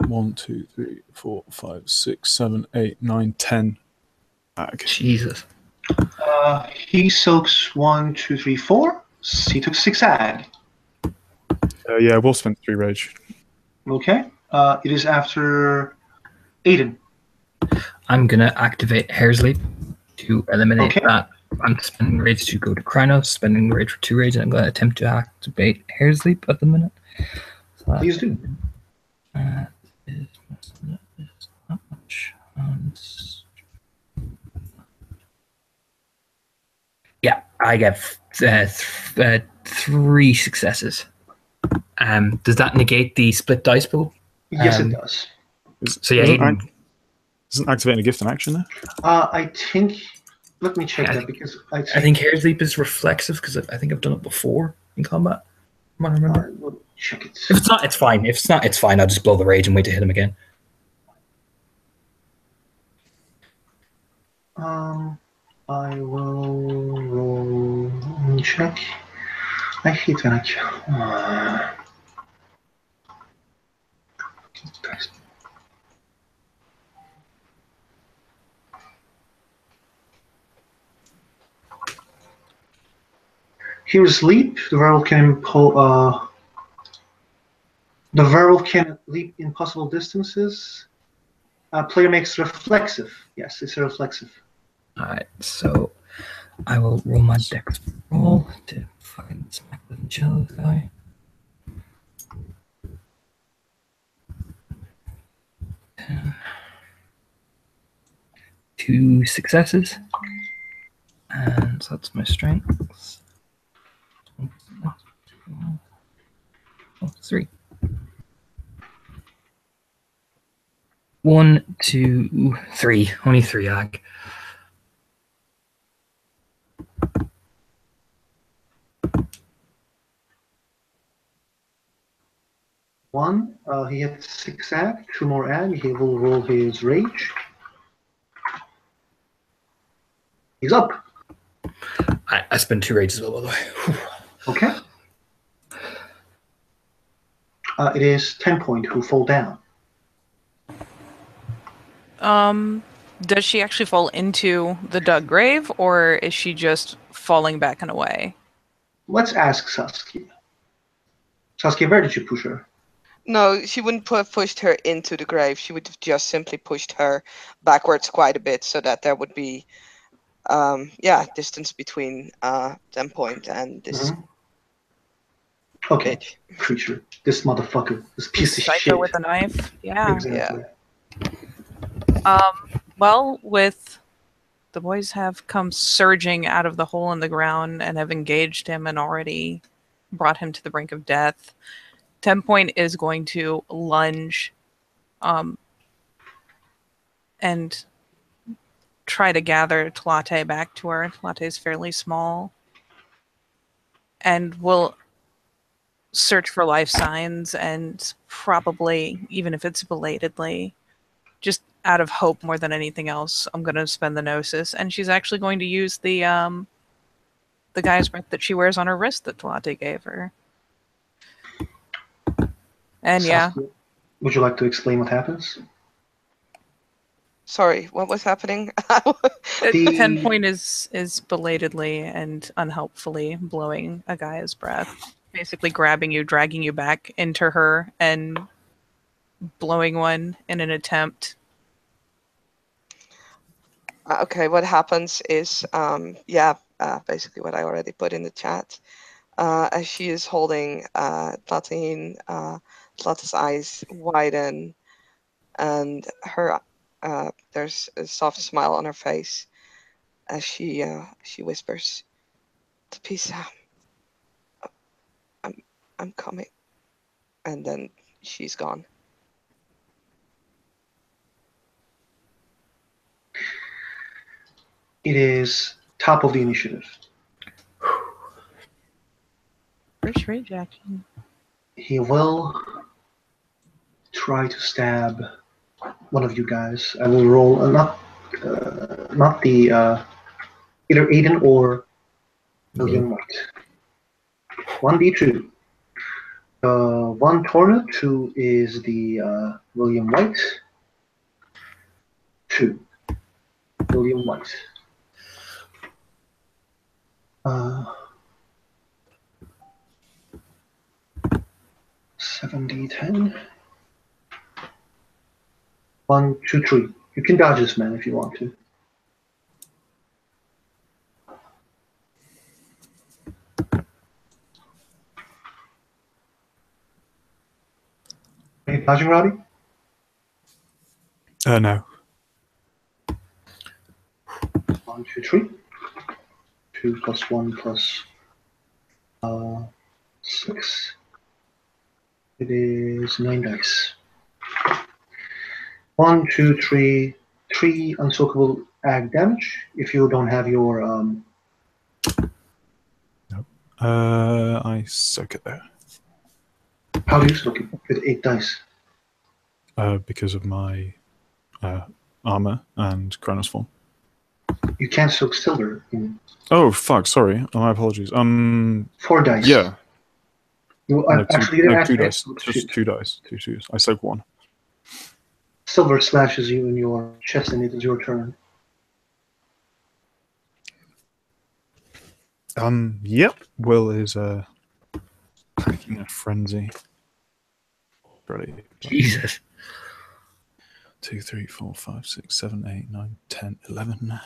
1, 2, 3, 4, 5, 6, 7, 8, 9, 10. Jesus. He soaks 1, 2, 3, 4. He took 6 ag. Yeah, we'll spend 3 rage. Okay. It is after Aiden. I'm going to activate Hair's Leap to eliminate that. I'm spending rage to go to Krynos, spending rage for 2 rage, and I'm going to attempt to activate Hair's Leap at the minute. So please do. Is not much. Yeah, I get 3 successes. Does that negate the split dice pool? Yes, it does. So yeah, isn't activating a gift an action there? I think. Let me check that because I think Hair's Leap is reflexive because I think I've done it before in combat. I remember. We'll check it. If it's not, it's fine. If it's not, it's fine. I'll just blow the rage and wait to hit him again. I will roll. Check. I hate when I kill. Here's leap. The werewolf can leap impossible distances. Player makes reflexive. Yes, it's a reflexive. Alright, so I will roll my dex roll to fucking smack the shit out of this guy. Two successes. And so that's my strength. Oh, 3. 1, 2, 3. Only 3 ag. One, he hits 6 ag, 2 more ag. He will roll his rage. He's up. I spent 2 rages as well, by the way. Okay. It is 10 point who fall down. Does she actually fall into the dug grave, or is she just falling back and away? Let's ask Saskia. Saskia, where did you push her? No, she wouldn't have pushed her into the grave. She would have just simply pushed her backwards quite a bit, so that there would be, distance between 10 point and this Okay, bitch. creature. This motherfucker. This piece of Psycho shit. with a knife. Yeah. Exactly. Well, with the boys have come surging out of the hole in the ground and have engaged him and already brought him to the brink of death. 10 point is going to lunge and try to gather Tlate back to her. Tlate is fairly small. And will search for life signs, and probably, even if it's belatedly, just out of hope more than anything else, I'm going to spend the Gnosis. And she's actually going to use the guy's breath that she wears on her wrist that Tlate gave her. And Saskia, would you like to explain what happens? Sorry, what was happening? 10 point is belatedly and unhelpfully blowing a guy's breath. Basically grabbing you, dragging you back into her, and blowing one in an attempt. Okay, what happens is, basically what I already put in the chat. As she is holding Tlatine, Tlate's eyes widen, and her there's a soft smile on her face as she whispers, "Tapisa, I'm coming," and then she's gone. It is top of the initiative. First rage action. He will try to stab one of you guys. I will roll not the either Aiden or William White. 1d2. 1 tornado, 2 is the William White. 2. William White. 7d10. 1, 2, 3. You can dodge this man if you want to. Are you dodging, Robbie? No. 1, 2, 3. 2 plus 1 plus 6. It is 9 dice. 1, 2, 3. 3 unsoakable ag damage. If you don't have your I soak it there. how do you soak it? With 8 dice. Because of my armor and Chronos form. You can't soak silver in Oh fuck! Sorry, my apologies. 4 dice. Yeah. You No, actually you didn't two activate dice. it. Just 2 dice. 2 twos. I soak 1. Silver slashes you in your chest, and it is your turn. Yep. Will is packing a frenzy. Ready. Jesus. 2, 3, 4, 5, 6, 7, 8, 9, 10, 11.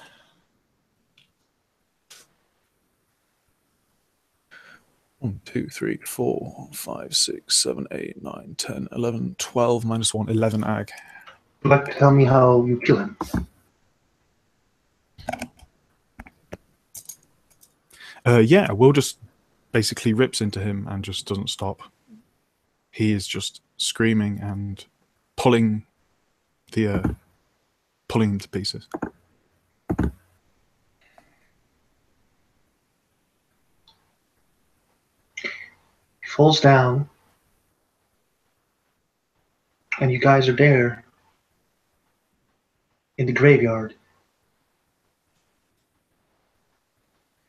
1, 2, 3, 4, 5, 6, 7, 8, 9, 10, 11, 12 minus 1, 11 ag. Would you like to tell me how you kill him? Yeah, Will just basically rips into him and just doesn't stop. He is just screaming and pulling pulling him to pieces. He falls down, and you guys are there in the graveyard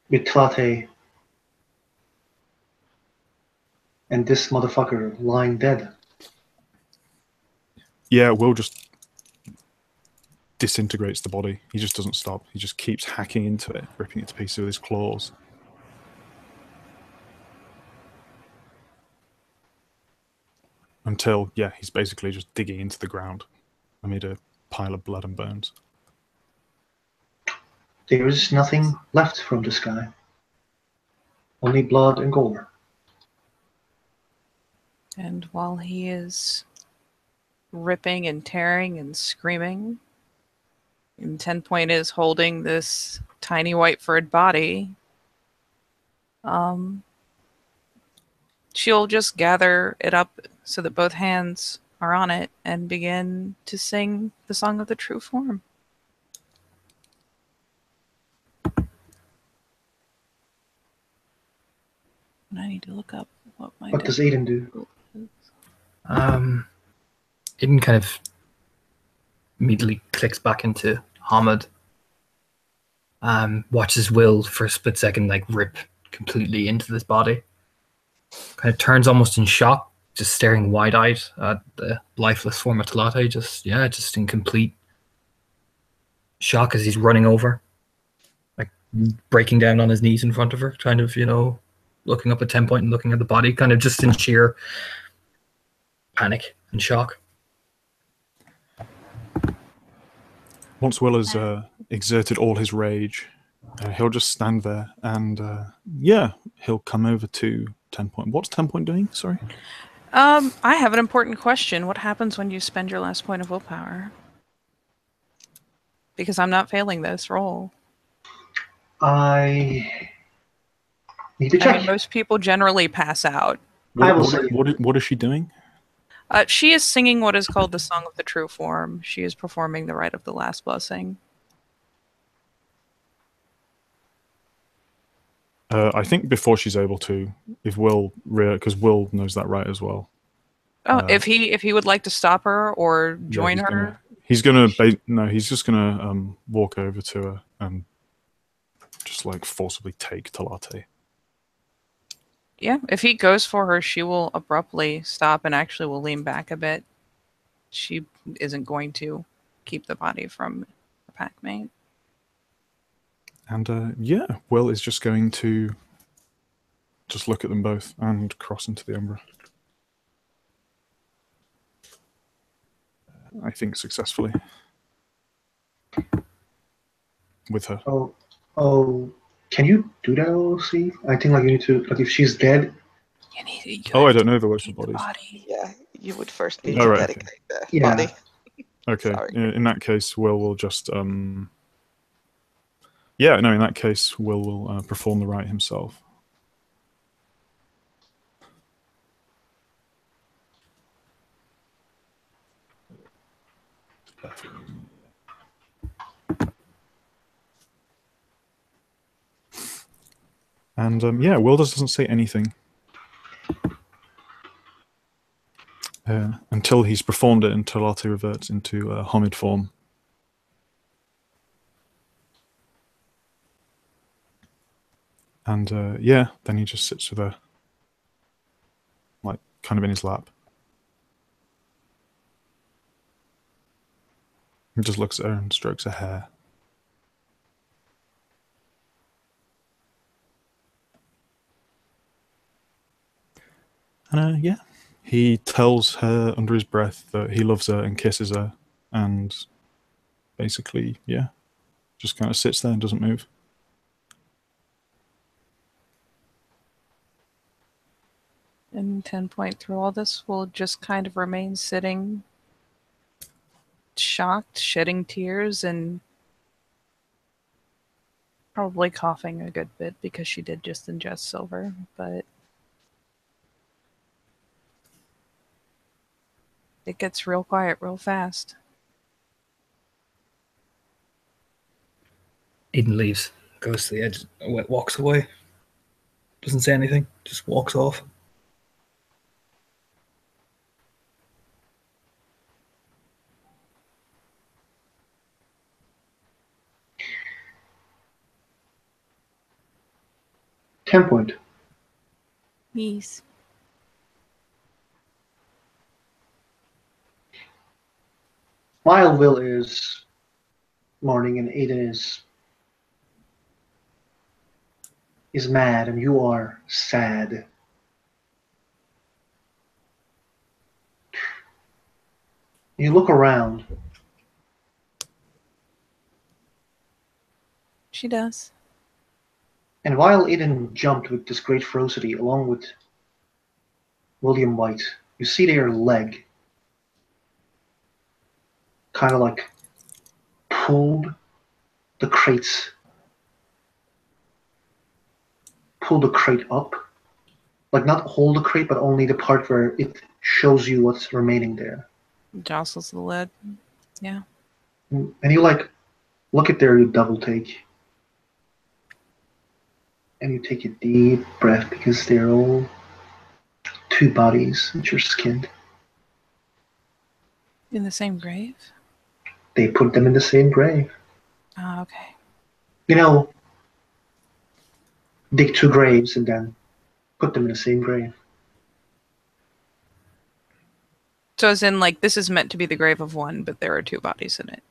with Tlate and this motherfucker lying dead. Yeah, Will just disintegrates the body. He just doesn't stop. He just keeps hacking into it, ripping it to pieces with his claws. Until, yeah, he's basically just digging into the ground amid a pile of blood and bones. There is nothing left from this guy. Only blood and gore. And while he is ripping and tearing and screaming, and 10 Point is holding this tiny white furred body, she'll just gather it up so that both hands are on it and begin to sing the song of the true form. And I need to look up what my What does Aiden do? Aiden kind of immediately clicks back into Hamid. Watches Will for a split second like rip completely into this body. Kind of turns almost in shock, just staring wide-eyed at the lifeless form of Tlate, just in complete shock as he's running over, like breaking down on his knees in front of her, kind of, looking up at 10 Point and looking at the body, kind of just in sheer panic and shock. Once Will has exerted all his rage, he'll just stand there and, yeah, he'll come over to 10 Point. What's 10 Point doing? Sorry? I have an important question. What happens when you spend your last point of willpower? Because I'm not failing this roll. I need to check. I mean, most people generally pass out. What is she doing? She is singing what is called the Song of the True Form. She is performing the Rite of the Last Blessing. I think before she's able to, if Will, because Will knows that right as well. Oh, if he would like to stop her or join her, he's just gonna walk over to her and just like forcibly take Tlate. Yeah, if he goes for her, she will abruptly stop and actually will lean back a bit. She isn't going to keep the body from the packmate. And yeah, Will is just going to just look at them both and cross into the Umbra. I think successfully. With her. Oh, can you do that, OC? I think like you need to, like if she's dead. I don't know the words of bodies. Yeah, you would first need Oh, to right, dedicate the body. Okay. Sorry. In that case, Will just yeah, no, in that case, will perform the rite himself. And yeah, Will doesn't say anything until he's performed it, and Tlate reverts into Homid form. And yeah, then he just sits with her, like kind of in his lap. He just looks at her and strokes her hair. And yeah, he tells her under his breath that he loves her and kisses her, and basically, yeah, just kind of sits there and doesn't move. And 10 point through all this will just kind of remain sitting, shocked, shedding tears, and probably coughing a good bit because she did just ingest silver, but it gets real quiet real fast. Aiden leaves, goes to the edge, walks away. Doesn't say anything, just walks off. Point. Yes. While Will is mourning and Aiden is mad and you are sad. You look around. She does. And while Aiden jumped with this great ferocity along with William White, you see their leg kind of like pulled the crates, pull the crate up. Like not hold the crate, but only the part where it shows you what's remaining there. Jostles the lid. Yeah. And you like look at there, you double take. And you take a deep breath because they're all two bodies that you're skinned. In the same grave? They put them in the same grave. Oh, okay. You know, dig two graves and then put them in the same grave. So as in, like, this is meant to be the grave of one, but there are two bodies in it.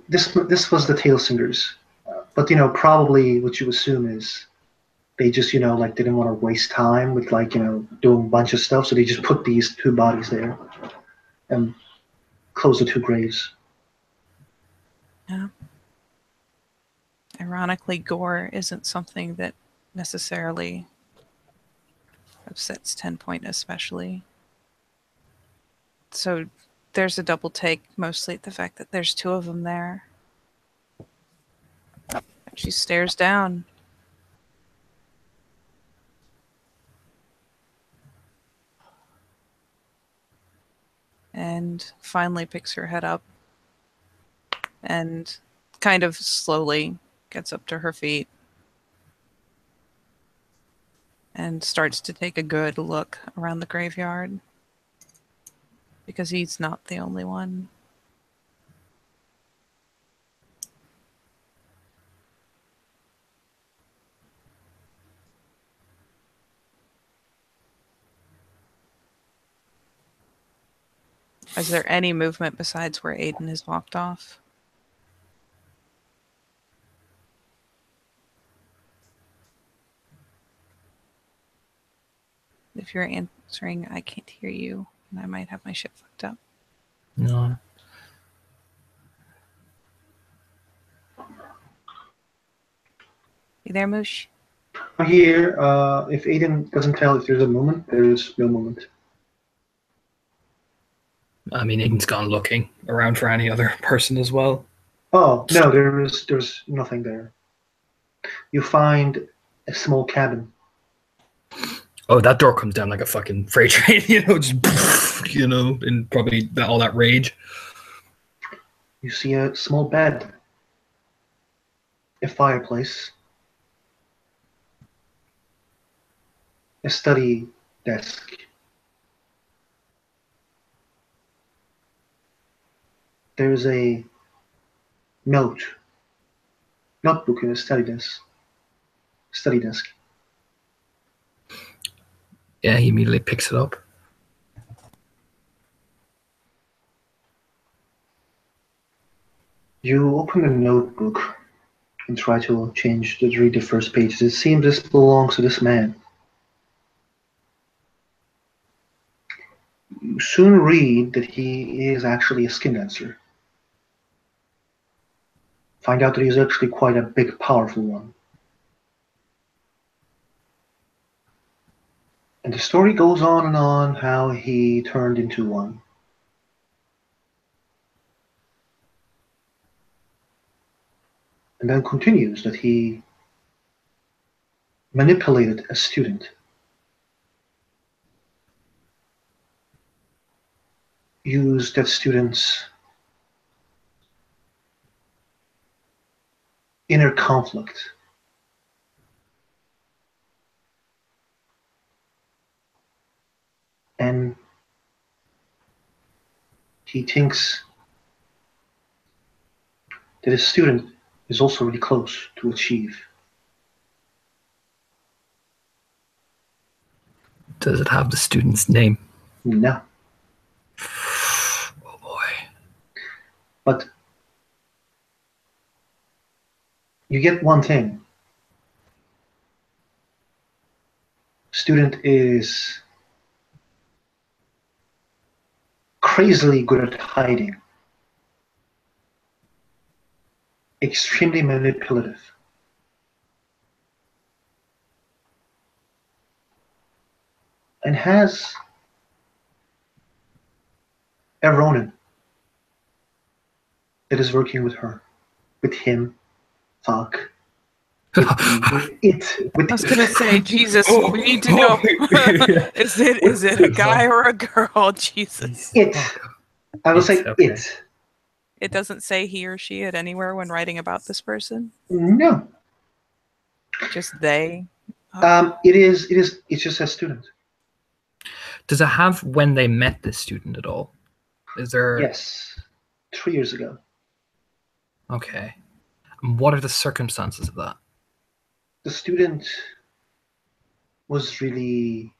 This was the Tail Singers. But, you know, probably what you assume is they just, you know, like didn't want to waste time with like, you know, doing a bunch of stuff. So they just put these two bodies there and close the two graves. Yeah. Ironically, gore isn't something that necessarily upsets 10 point especially. So there's a double take, mostly at the fact that there's two of them there. She stares down. And finally picks her head up and kind of slowly gets up to her feet and starts to take a good look around the graveyard because he's not the only one. Is there any movement besides where Aiden has walked off? If you're answering, I can't hear you, and I might have my shit fucked up. No. You there, Moosh? Here, if Aiden doesn't tell if there's a moment, there is no moment. I mean, Aiden's gone looking around for any other person as well. Oh, no, there's nothing there. You find a small cabin. Oh, that door comes down like a fucking freight train, you know, just, you know, and probably all that rage. You see a small bed, a fireplace, a study desk. There's a notebook in a study desk. study desk. Yeah, he immediately picks it up. You open the notebook and try to read the first pages. It seems this belongs to this man. You soon read that he is actually a skin dancer. Find out that he's actually quite a big, powerful one. And the story goes on and on how he turned into one. And then continues that he manipulated a student. Used that student's inner conflict. And he thinks that his student is also really close to achieve. Does it have the student's name? No. Oh boy. But you get one thing. Student is crazily good at hiding. Extremely manipulative. And has a Ronin that is working with her, with him, fuck, with it. With I was gonna say, Jesus, we need to know. Is it a guy or a girl? Jesus. it. I will say okay. it. It doesn't say he or she at anywhere when writing about this person. No. Just they. It is. It's just a student. Does it have when they met this student at all? Is there? Yes. 3 years ago. Okay. And what are the circumstances of that? The student was really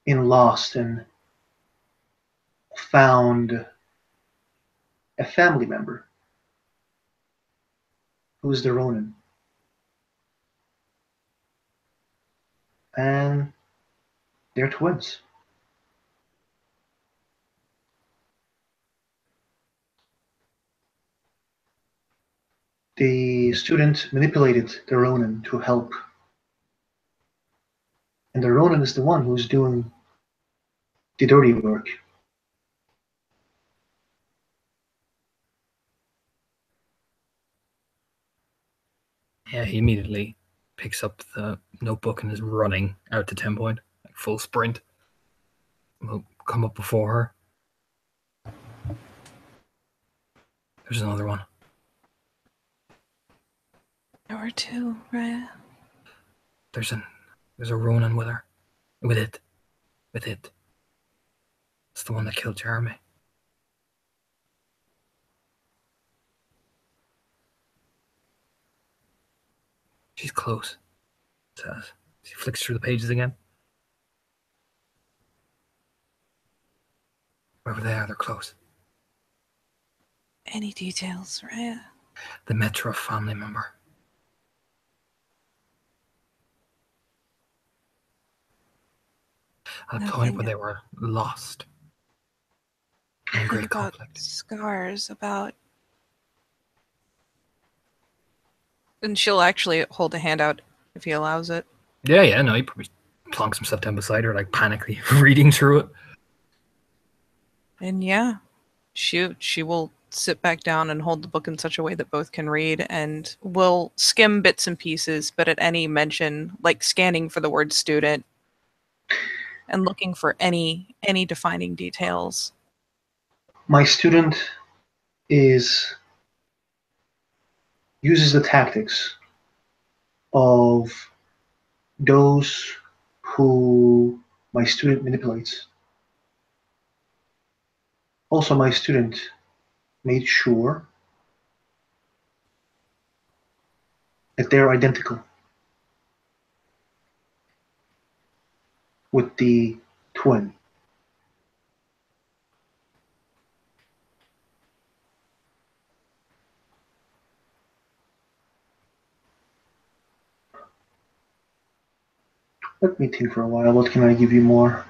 lost and found a family member who is the Ronin. And they're twins. The student manipulated the Ronin to help. And the Ronin is the one who's doing the dirty work. Yeah, he immediately picks up the notebook and is running out to 10 point, like full sprint. We'll come up before her. There's another one. There were two, right? There's a Ronin with her. With it. It's the one that killed Jeremy. She's close, it says. She flicks through the pages again. Wherever they are, they're close. Any details, right? The Metro family member. At a point where they were lost. In great conflict. Scars about. And she'll actually hold a hand out if he allows it. Yeah, no, he probably plonks himself down beside her, like panically reading through it. And yeah, she will sit back down and hold the book in such a way that both can read, and will skim bits and pieces, but at any mention, like scanning for the word student and looking for any defining details. My student uses the tactics of those who my student manipulates. Also, my student made sure that they're identical with the twin. Let me think for a while. What can I give you more?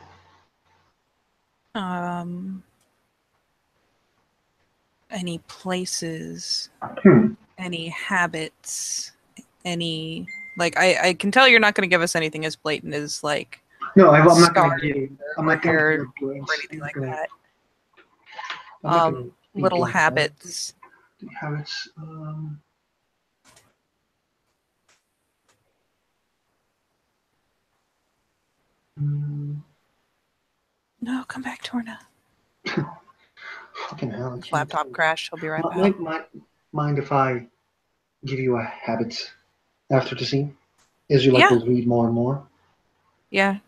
Any places, any habits, any like I can tell you're not going to give us anything as blatant as like No, I'm not going scars to give. I'm or not going hair to give or anything like that. I'm not gonna be Little blunt about it. habits. Habits. No, come back, Torna. Fucking hell! I can't Laptop think. crashed. He'll be right back. Mind if I give you a habit after the scene? As you like Yeah. will read more and more. Yeah.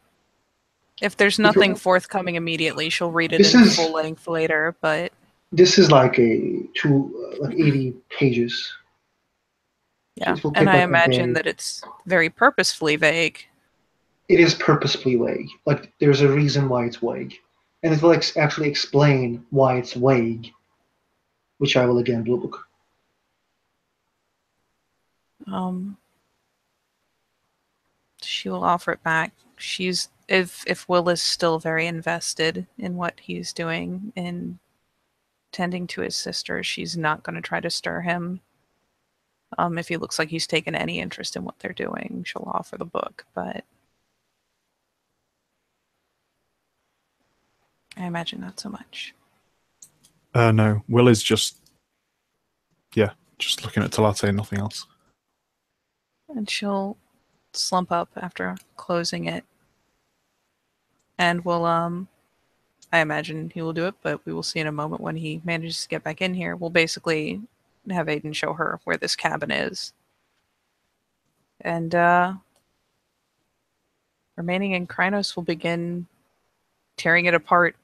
If there's nothing forthcoming immediately, she'll read it in full length later. But this is like like 80 pages. yeah, It will and take I like a imagine day. that it's very purposefully vague. It is purposefully vague. Like there's a reason why it's vague, and it will actually explain why it's vague, which I will again blue book. She will offer it back. She's if Will is still very invested in what he's doing in tending to his sister, she's not going to try to stir him. If he looks like he's taken any interest in what they're doing, she'll offer the book, but I imagine not so much. No, Will is just looking at Talate and nothing else. And she'll slump up after closing it. And will I imagine he will do it, but we will see in a moment when he manages to get back in here. We'll basically have Aiden show her where this cabin is. And remaining in Krynos will begin tearing it apart,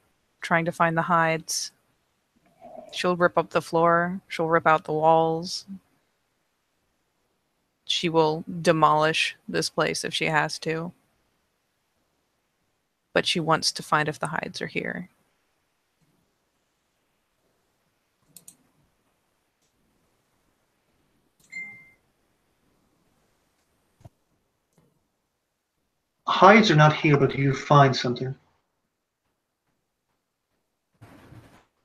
trying to find the hides. She'll rip up the floor. She'll rip out the walls. She will demolish this place if she has to. But she wants to find if the hides are here. Hides are not here, but you find something.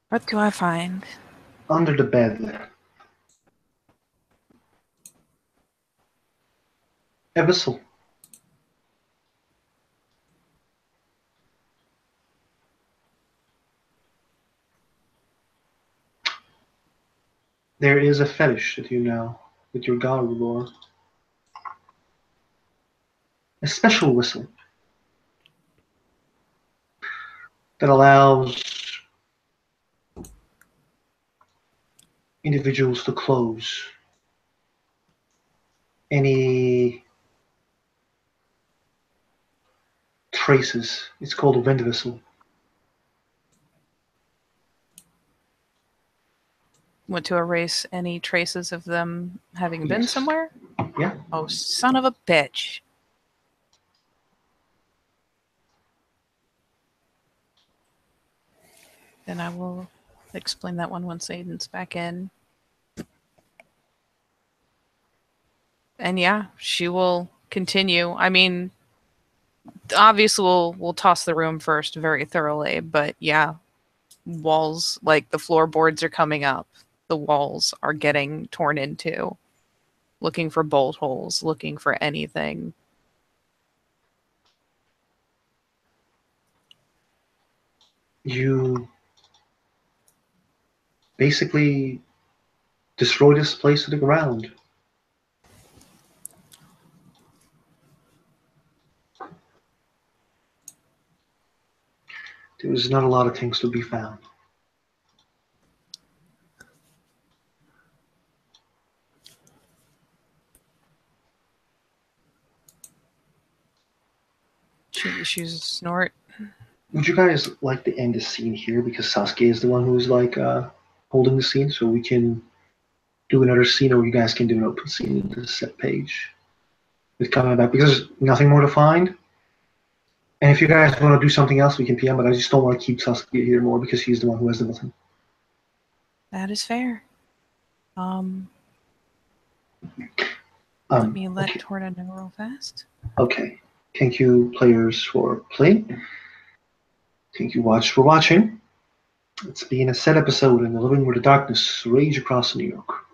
What do I find? Under the bed. A whistle. There is a fetish that you know with your god lore. A special whistle that allows individuals to close any traces. It's called a wind whistle. Want to erase any traces of them having been Yes. somewhere? Yeah. Oh, son of a bitch. Then I will explain that one once Aiden's back in. And yeah, she will continue. I mean, obviously we'll toss the room first very thoroughly, but yeah, walls, like the floorboards are coming up. The walls are getting torn into. Looking for bolt holes, looking for anything. You basically destroy this place to the ground. There's not a lot of things to be found. She issues a snort. Would you guys like to end the scene here because Sasuke is the one who's like holding the scene, so we can do another scene, or you guys can do an open scene in the set page with coming back because there's nothing more to find. And if you guys want to do something else, we can PM, but I just don't want to keep Saskia here more because he's the one who has the button. That is fair. Let me let Torta know real fast. Okay. Thank you, players, for playing. Thank you, watch, for watching. It's been a set episode in the Living Where the Darkness Rage Across New York.